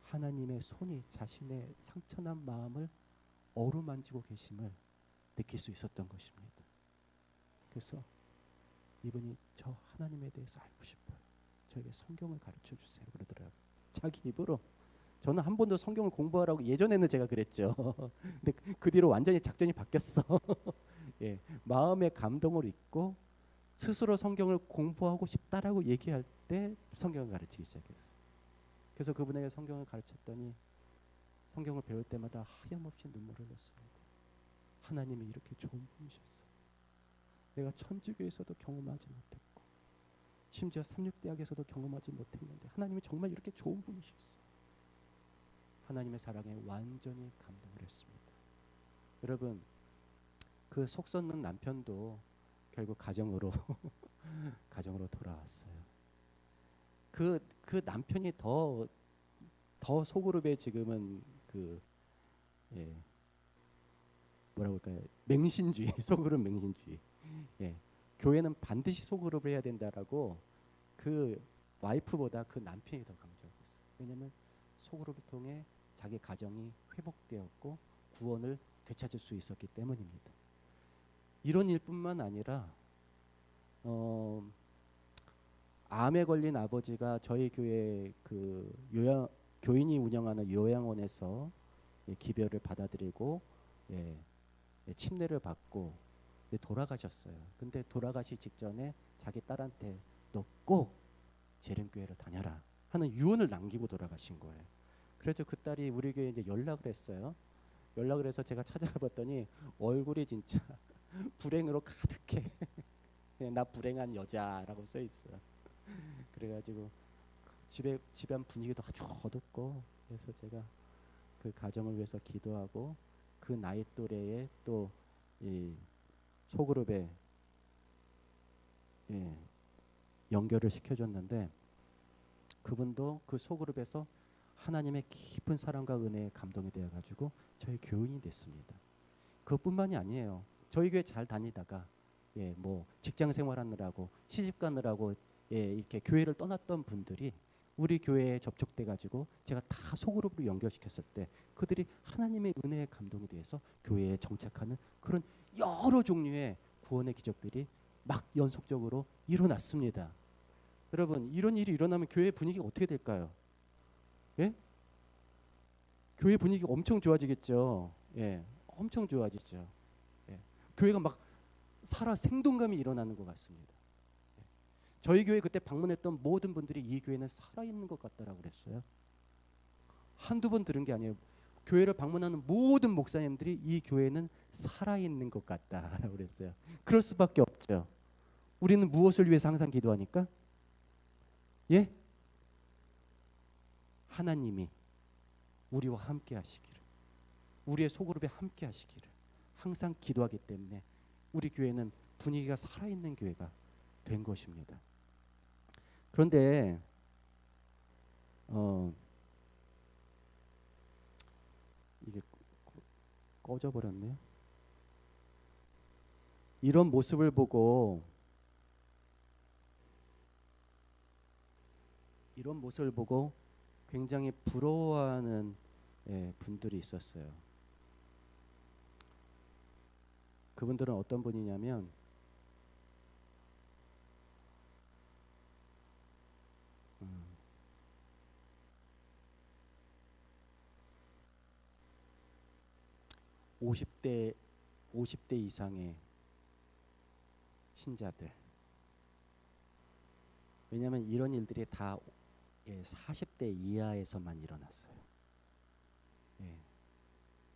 하나님의 손이 자신의 상처난 마음을 어루만지고 계심을 느낄 수 있었던 것입니다. 그래서 이분이 저 하나님에 대해서 알고 싶어요. 저에게 성경을 가르쳐 주세요. 그러더라고요. 자기 입으로. 저는 한 번도 성경을 공부하라고 예전에는 제가 그랬죠. 근데 그 뒤로 완전히 작전이 바뀌었어. 마음의 감동을 잊고 스스로 성경을 공부하고 싶다라고 얘기할 때 성경을 가르치기 시작했어요. 그래서 그분에게 성경을 가르쳤더니 성경을 배울 때마다 하염없이 눈물을 흘렸습니다. 하나님이 이렇게 좋은 분이셨어. 내가 천주교에서도 경험하지 못했고 심지어 삼육대학에서도 경험하지 못했는데 하나님이 정말 이렇게 좋은 분이셨어. 하나님의 사랑에 완전히 감동을 했습니다. 여러분, 그 속 썩는 남편도 결국 가정으로 가정으로 돌아왔어요. 그 남편이 더 소그룹에 지금은 뭐라고 할까요? 맹신주의, 소그룹 맹신주의. 예. 교회는 반드시 소그룹을 해야 된다라고 그 와이프보다 그 남편이 더 강조하고 있어요. 왜냐하면 소그룹을 통해 자기 가정이 회복되었고 구원을 되찾을 수 있었기 때문입니다. 이런 일뿐만 아니라 암에 걸린 아버지가 저희 교회 그 교인이 운영하는 요양원에서 기별을 받아들이고 침례를 받고 돌아가셨어요. 근데 돌아가시 직전에 자기 딸한테 너 꼭 재림교회를 다녀라 하는 유언을 남기고 돌아가신 거예요. 그래서 그 딸이 우리 교회에 이제 연락을 했어요. 연락을 해서 제가 찾아가 봤더니 얼굴이 진짜 불행으로 가득해. 나 불행한 여자라고 써 있어요. 그래가지고 집안 분위기도 아주 어둡고 그래서 제가 그 가정을 위해서 기도하고 그 나이 또래에 또 이 소그룹에 연결을 시켜줬는데 그분도 그 소그룹에서 하나님의 깊은 사랑과 은혜에 감동이 되어가지고 저희 교인이 됐습니다. 그것뿐만이 아니에요. 저희 교회 잘 다니다가 뭐 직장 생활하느라고 시집 가느라고 이렇게 교회를 떠났던 분들이 우리 교회에 접촉돼 가지고 제가 다 소그룹으로 연결시켰을 때 그들이 하나님의 은혜에 감동이 돼서 교회에 정착하는 그런 여러 종류의 구원의 기적들이 막 연속적으로 일어났습니다. 여러분, 이런 일이 일어나면 교회 분위기가 어떻게 될까요? 예? 교회 분위기가 엄청 좋아지겠죠. 엄청 좋아지죠. 교회가 막 살아 생동감이 일어나는 것 같습니다. 저희 교회 그때 방문했던 모든 분들이 이 교회는 살아있는 것 같다라고 그랬어요. 한두 번 들은 게 아니에요. 교회를 방문하는 모든 목사님들이 이 교회는 살아있는 것 같다라고 그랬어요. 그럴 수밖에 없죠. 우리는 무엇을 위해서 항상 기도하니까? 하나님이 우리와 함께 하시기를, 우리의 소그룹에 함께 하시기를 항상 기도하기 때문에 우리 교회는 분위기가 살아있는 교회가 된 것입니다. 그런데 이게 꺼져버렸네요. 이런 모습을 보고 굉장히 부러워하는 분들이 있었어요. 그분들은 어떤 분이냐면 음, 50대 이상의 신자들. 왜냐하면 이런 일들이 다 40대 이하에서만 일어났어요.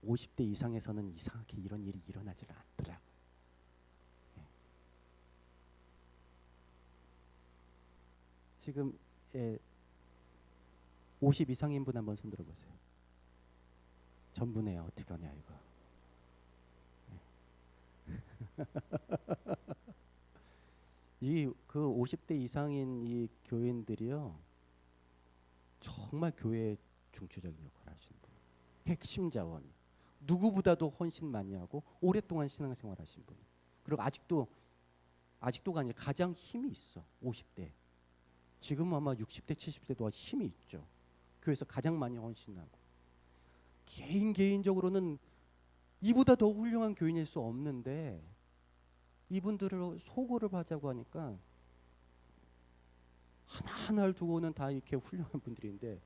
50대 이상에서는 이상하게 이런 일이 일어나질 않더라. 50 이상인 분 한번 손 들어보세요. 전부네요. 어떻게 하냐 이거. 그 50대 이상인 이 교인들이요, 정말 교회에 중추적인 역할을 하시는 분, 핵심 자원, 누구보다도 헌신 많이 하고 오랫동안 신앙생활 하신 분. 그리고 아직도가 아니라 가장 힘이 있어. 50대. 지금은 아마 60대 70대도 힘이 있죠. 교회에서 가장 많이 헌신하고. 개인적으로는 이보다 더 훌륭한 교인일 수 없는데 이분들을 소그룹 하자고 하니까 하나하나를 두고는 다 이렇게 훌륭한 분들인데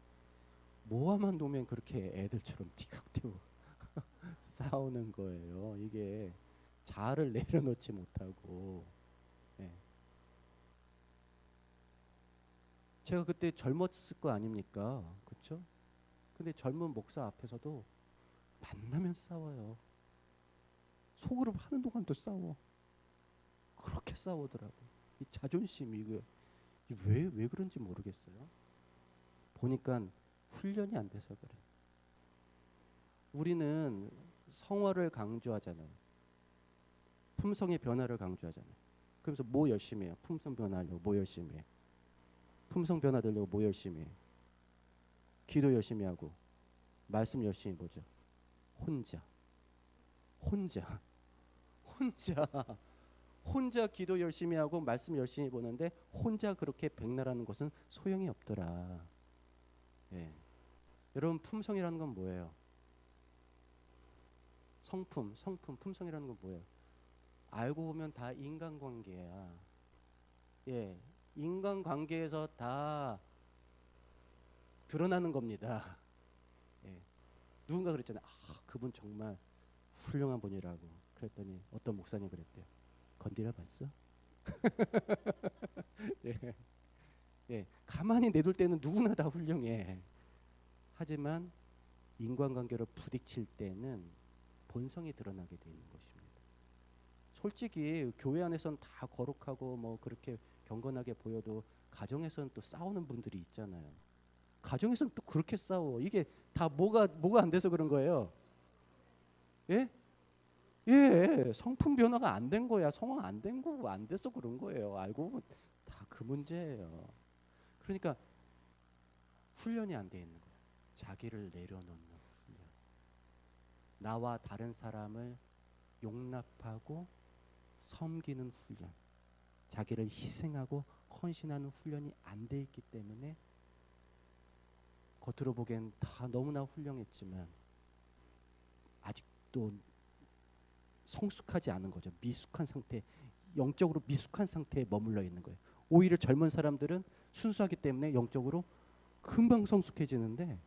모아만 놓으면 그렇게 애들처럼 티격태격 싸우는 거예요. 이게 자아를 내려놓지 못하고 제가 그때 젊었을 거 아닙니까? 그렇죠? 근데 젊은 목사 앞에서도 만나면 싸워요. 속으로 하는 동안도 싸워. 그렇게 싸우더라고. 이 자존심 왜 그런지 모르겠어요. 보니까 훈련이 안 돼서 그래. 우리는 성화를 강조하잖아요. 품성의 변화를 강조하잖아요. 그러면서 뭐 열심히 해요? 품성 변화하려고 뭐 열심히 해? 품성 변화되려고 뭐 열심히 해? 기도 열심히 하고 말씀 열심히 보죠. 혼자 기도 열심히 하고 말씀 열심히 보는데 혼자 그렇게 백날하는 것은 소용이 없더라. 예. 여러분 품성이라는 건 뭐예요? 성품, 품성이라는 건 뭐예요? 알고 보면 다 인간관계야. 예, 인간관계에서 다 드러나는 겁니다. 예. 누군가 그랬잖아요. 그분 정말 훌륭한 분이라고. 그랬더니 어떤 목사님 그랬대요. 건드려 봤어? 예. 예. 가만히 내둘 때는 누구나 다 훌륭해. 하지만 인간관계로 부딪힐 때는 본성이 드러나게 되는 것입니다. 솔직히 교회 안에서는 다 거룩하고 뭐 그렇게 경건하게 보여도 가정에서는 또 싸우는 분들이 있잖아요. 가정에서는 또 그렇게 싸워. 이게 다 뭐가 안 돼서 그런 거예요. 예? 예, 성품 변화가 안 된 거야. 성화 안 된 거고 안 돼서 그런 거예요. 알고 보면 다 그 문제예요. 그러니까 훈련이 안 돼 있는 거예요. 자기를 내려놓는 훈련. 나와 다른 사람을 용납하고 섬기는 훈련. 자기를 희생하고 헌신하는 훈련이 안 돼 있기 때문에 겉으로 보기엔 다 너무나 훌륭했지만 아직도 성숙하지 않은 거죠. 미숙한 상태, 영적으로 미숙한 상태에 머물러 있는 거예요. 오히려 젊은 사람들은 순수하기 때문에 영적으로 금방 성숙해지는데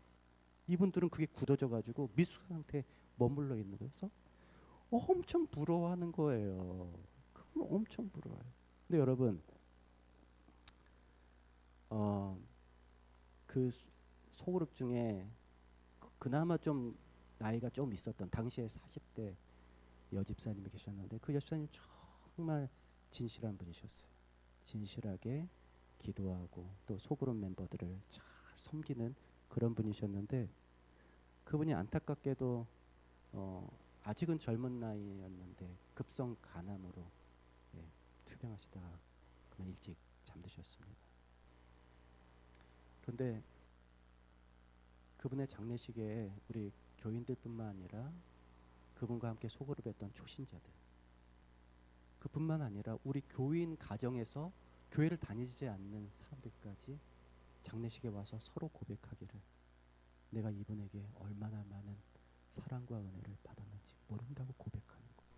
이분들은 그게 굳어져 가지고 미숙한 상태에 머물러 있는 거예요. 그래서 엄청 부러워하는 거예요. 그건 엄청 부러워요. 근데 여러분 그 소그룹 중에 그나마 좀 나이가 좀 있었던 당시에 40대 여집사님이 계셨는데 그 여집사님 정말 진실한 분이셨어요. 진실하게 기도하고 또 소그룹 멤버들을 잘 섬기는 그런 분이셨는데 그분이 안타깝게도 아직은 젊은 나이였는데 급성 간암으로 투병하시다가 그만 일찍 잠드셨습니다. 그런데 그분의 장례식에 우리 교인들뿐만 아니라 그분과 함께 소그룹했던 초신자들, 그뿐만 아니라 우리 교인 가정에서 교회를 다니지 않는 사람들까지 장례식에 와서 서로 고백하기를 내가 이분에게 얼마나 많은 사랑과 은혜를 받았는지 모른다고 고백하는 거예요.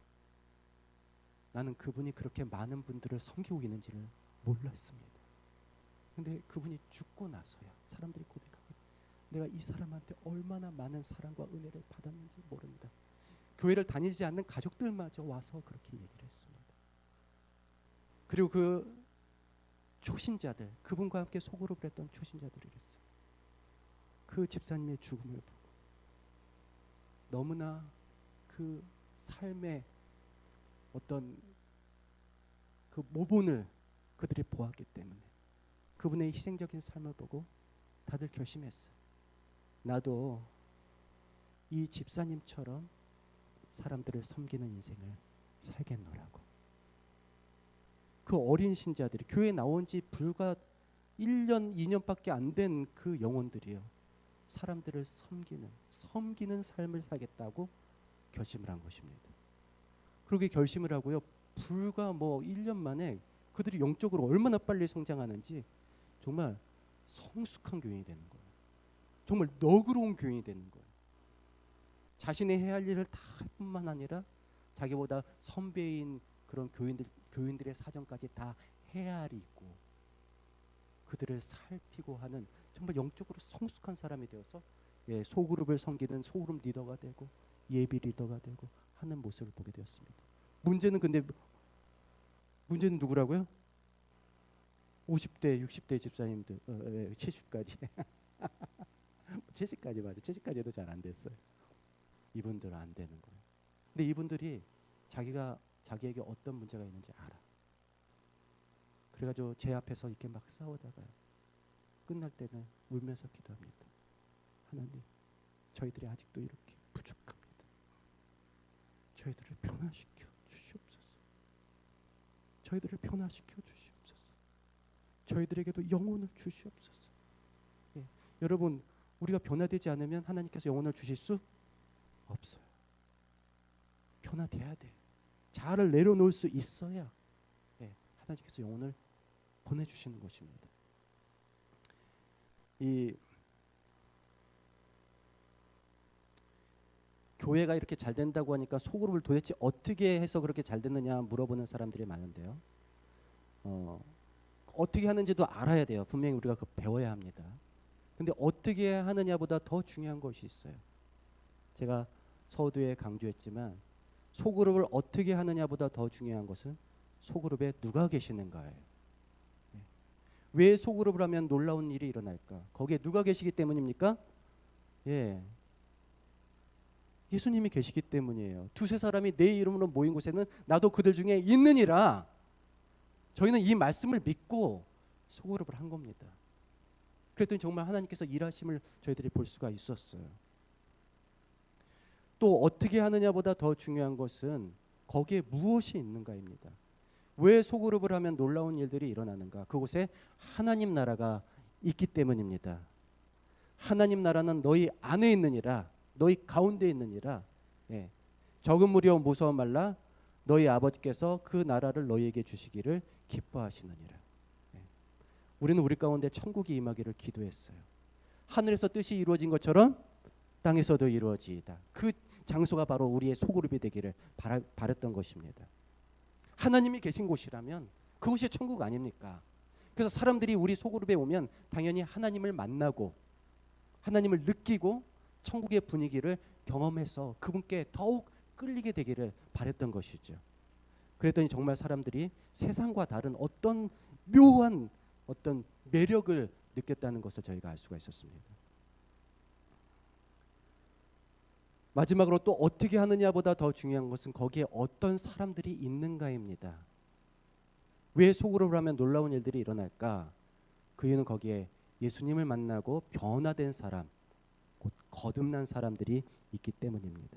나는 그분이 그렇게 많은 분들을 섬기고 있는지를 몰랐습니다. 근데 그분이 죽고 나서야 사람들이 고백하기를 내가 이 사람한테 얼마나 많은 사랑과 은혜를 받았는지 모른다. 교회를 다니지 않는 가족들마저 와서 그렇게 얘기를 했습니다. 그리고 그 초신자들, 그분과 함께 소그룹을 했던 초신자들이 그랬어요. 그 집사님의 죽음을 보고 너무나 그 삶의 어떤 그 모본을 그들이 보았기 때문에 그분의 희생적인 삶을 보고 다들 결심했어요. 나도 이 집사님처럼 사람들을 섬기는 인생을 살겠노라고. 그 어린 신자들이 교회에 나온 지 불과 1년, 2년밖에 안 된 그 영혼들이요. 사람들을 섬기는 삶을 살겠다고 결심을 한 것입니다. 그렇게 결심을 하고요. 불과 1년 만에 그들이 영적으로 얼마나 빨리 성장하는지 정말 성숙한 교인이 되는 거예요. 정말 너그러운 교인이 되는 거예요. 자신이 해야 할 일을 다 할 뿐만 아니라 자기보다 선배인 그런 교인들의 사정까지 다 헤아리고 그들을 살피고 하는 정말 영적으로 성숙한 사람이 되어서 소그룹을 섬기는 소그룹 리더가 되고 예비 리더가 되고 하는 모습을 보게 되었습니다. 문제는 누구라고요? 50대, 60대 집사님들 70까지 70까지 맞아. 70까지도 잘 안 됐어요. 이분들은 안 되는 거예요. 근데 이분들이 자기에게 어떤 문제가 있는지 알아. 그래가지고 제 앞에서 이렇게 막 싸우다가 끝날 때는 울면서 기도합니다. 하나님, 저희들이 아직도 이렇게 부족합니다. 저희들을 변화시켜 주시옵소서. 저희들을 변화시켜 주시옵소서. 저희들에게도 영혼을 주시옵소서. 예. 여러분, 우리가 변화되지 않으면 하나님께서 영혼을 주실 수 없어요. 변화돼야 돼. 자아를 내려놓을 수 있어야 하나님께서 영혼을 보내주시는 것입니다. 이 교회가 이렇게 잘 된다고 하니까 소그룹을 도대체 어떻게 해서 그렇게 잘 됐느냐 물어보는 사람들이 많은데요. 어떻게 하는지도 알아야 돼요. 분명히 우리가 그 배워야 합니다. 근데 어떻게 하느냐보다 더 중요한 것이 있어요. 제가 서두에 강조했지만 소그룹을 어떻게 하느냐보다 더 중요한 것은 소그룹에 누가 계시는가예요. 왜 소그룹을 하면 놀라운 일이 일어날까? 거기에 누가 계시기 때문입니까? 예수님이 계시기 때문이에요. 두세 사람이 내 이름으로 모인 곳에는 나도 그들 중에 있느니라. 저희는 이 말씀을 믿고 소그룹을 한 겁니다. 그랬더니 정말 하나님께서 일하심을 저희들이 볼 수가 있었어요. 또 어떻게 하느냐보다 더 중요한 것은 거기에 무엇이 있는가입니다. 왜 소그룹을 하면 놀라운 일들이 일어나는가? 그곳에 하나님 나라가 있기 때문입니다. 하나님 나라는 너희 안에 있느니라. 너희 가운데 있느니라. 적은 무리여 무서워 말라. 너희 아버지께서 그 나라를 너희에게 주시기를 기뻐하시느니라. 우리는 우리 가운데 천국이 임하기를 기도했어요. 하늘에서 뜻이 이루어진 것처럼 땅에서도 이루어지이다. 그 장소가 바로 우리의 소그룹이 되기를 바랬던 것입니다. 하나님이 계신 곳이라면 그곳이 천국 아닙니까? 그래서 사람들이 우리 소그룹에 오면 당연히 하나님을 만나고 하나님을 느끼고 천국의 분위기를 경험해서 그분께 더욱 끌리게 되기를 바랬던 것이죠. 그랬더니 정말 사람들이 세상과 다른 어떤 묘한 어떤 매력을 느꼈다는 것을 저희가 알 수가 있었습니다. 마지막으로 또 어떻게 하느냐보다 더 중요한 것은 거기에 어떤 사람들이 있는가입니다. 왜 소그룹을 하면 놀라운 일들이 일어날까? 그 이유는 거기에 예수님을 만나고 변화된 사람, 곧 거듭난 사람들이 있기 때문입니다.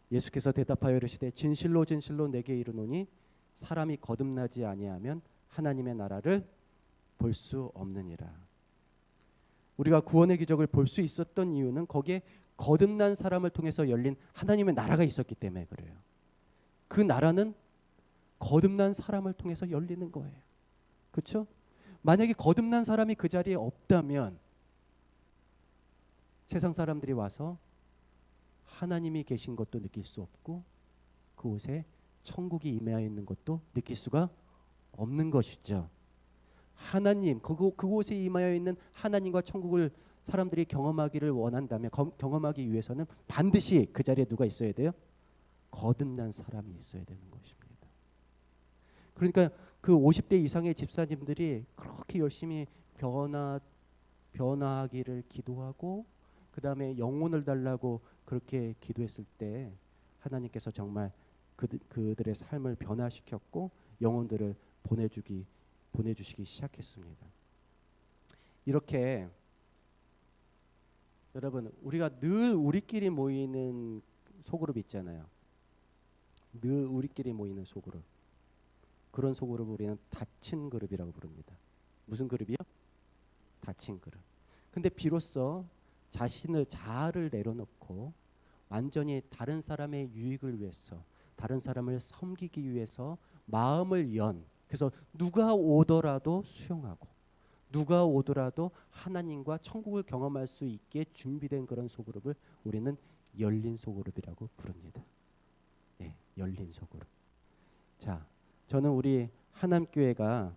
예수께서 대답하여 이르시되 진실로 진실로 내게 이르노니 사람이 거듭나지 아니하면 하나님의 나라를 볼 수 없느니라. 우리가 구원의 기적을 볼 수 있었던 이유는 거기에 거듭난 사람을 통해서 열린 하나님의 나라가 있었기 때문에 그래요. 그 나라는 거듭난 사람을 통해서 열리는 거예요. 그렇죠? 만약에 거듭난 사람이 그 자리에 없다면 세상 사람들이 와서 하나님이 계신 것도 느낄 수 없고 그곳에 천국이 임하여 있는 것도 느낄 수가 없는 것이죠. 하나님, 그곳에 임하여 있는 하나님과 천국을 사람들이 경험하기를 원한다면 경험하기 위해서는 반드시 그 자리에 누가 있어야 돼요? 거듭난 사람이 있어야 되는 것입니다. 그러니까 그 50대 이상의 집사님들이 그렇게 열심히 변화하기를 기도하고 그 다음에 영혼을 달라고 그렇게 기도했을 때 하나님께서 정말 그들의 삶을 변화시켰고 영혼들을 보내주시기 시작했습니다. 이렇게 여러분 우리가 늘 우리끼리 모이는 소그룹 있잖아요. 늘 우리끼리 모이는 소그룹. 그런 소그룹을 우리는 닫힌 그룹이라고 부릅니다. 무슨 그룹이요? 닫힌 그룹. 근데 비로소 자아를 내려놓고 완전히 다른 사람의 유익을 위해서 다른 사람을 섬기기 위해서 마음을 그래서 누가 오더라도 수용하고 누가 오더라도 하나님과 천국을 경험할 수 있게 준비된 그런 소그룹을 우리는 열린 소그룹이라고 부릅니다. 열린 소그룹. 자, 저는 우리 하남교회가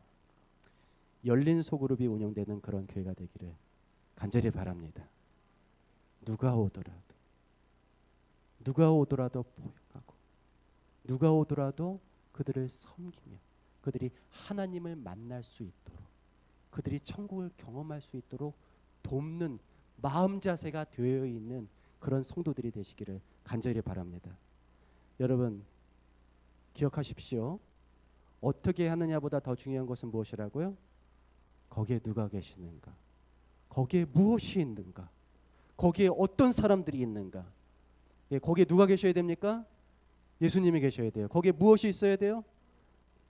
열린 소그룹이 운영되는 그런 교회가 되기를 간절히 바랍니다. 누가 오더라도 포용하고 누가 오더라도 그들을 섬기며 그들이 하나님을 만날 수 있도록, 그들이 천국을 경험할 수 있도록 돕는 마음 자세가 되어 있는 그런 성도들이 되시기를 간절히 바랍니다. 여러분 기억하십시오. 어떻게 하느냐보다 더 중요한 것은 무엇이라고요? 거기에 누가 계시는가? 거기에 무엇이 있는가? 거기에 어떤 사람들이 있는가? 예, 거기에 누가 계셔야 됩니까? 예수님이 계셔야 돼요. 거기에 무엇이 있어야 돼요?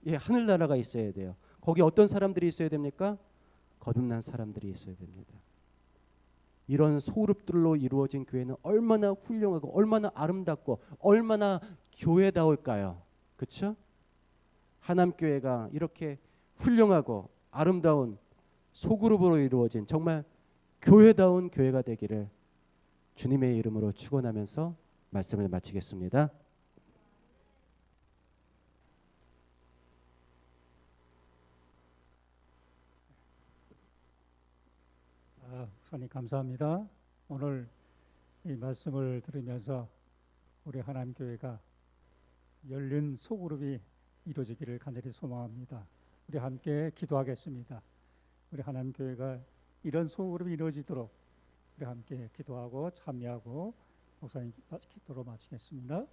예, 하늘나라가 있어야 돼요. 거기에 어떤 사람들이 있어야 됩니까? 거듭난 사람들이 있어야 됩니다. 이런 소그룹들로 이루어진 교회는 얼마나 훌륭하고 얼마나 아름답고 얼마나 교회다울까요? 그렇죠? 하남교회가 이렇게 훌륭하고 아름다운 소그룹으로 이루어진 정말 교회다운 교회가 되기를 주님의 이름으로 축원하면서 말씀을 마치겠습니다. 목사님 감사합니다. 오늘 이 말씀을 들으면서 우리 하나님교회가 열린 소그룹이 이루어지기를 간절히 소망합니다. 우리 함께 기도하겠습니다. 우리 하나님교회가 이런 소그룹이 이루어지도록 우리 함께 기도하고 참여하고 목사님 기도로 마치겠습니다.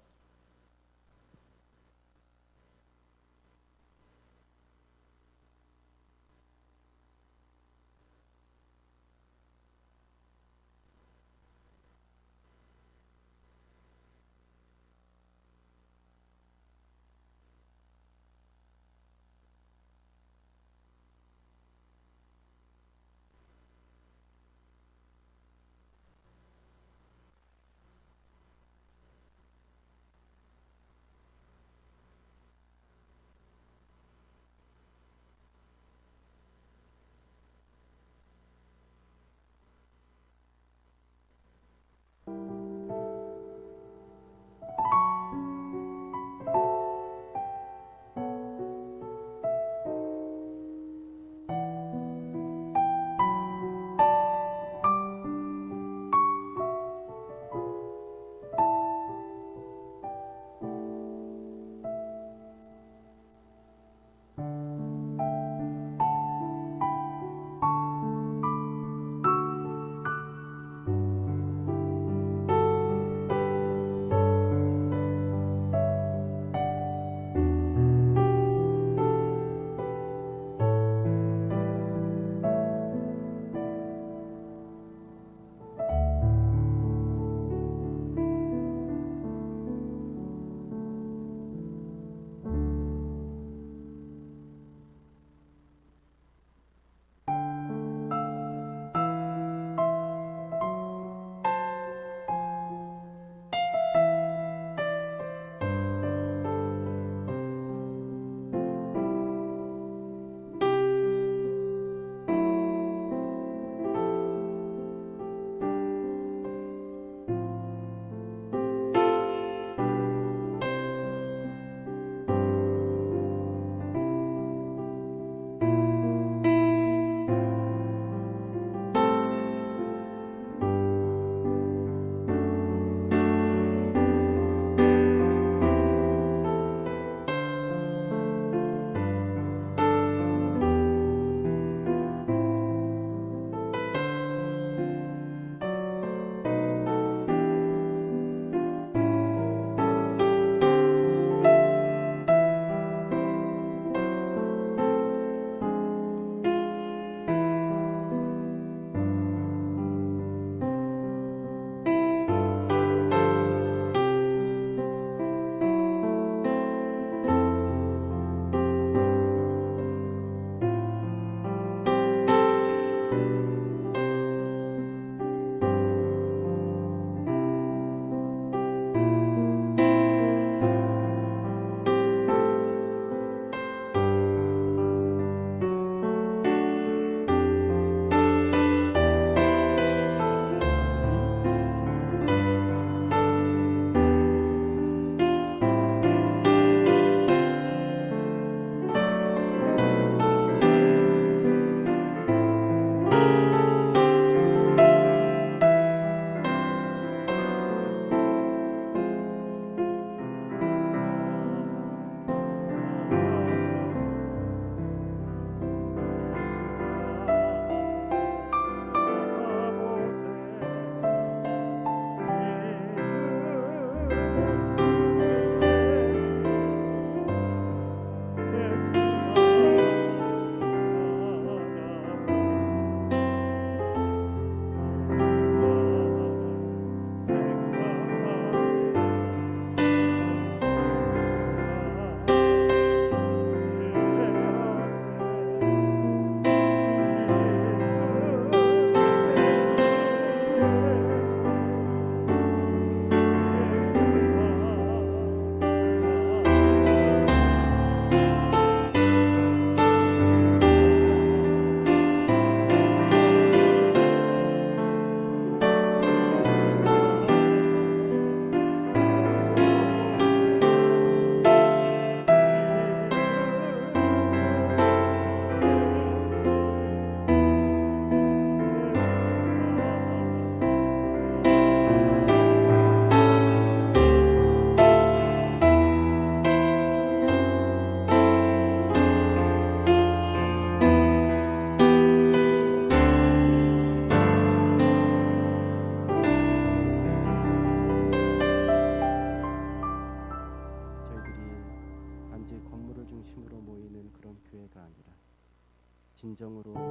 감정으로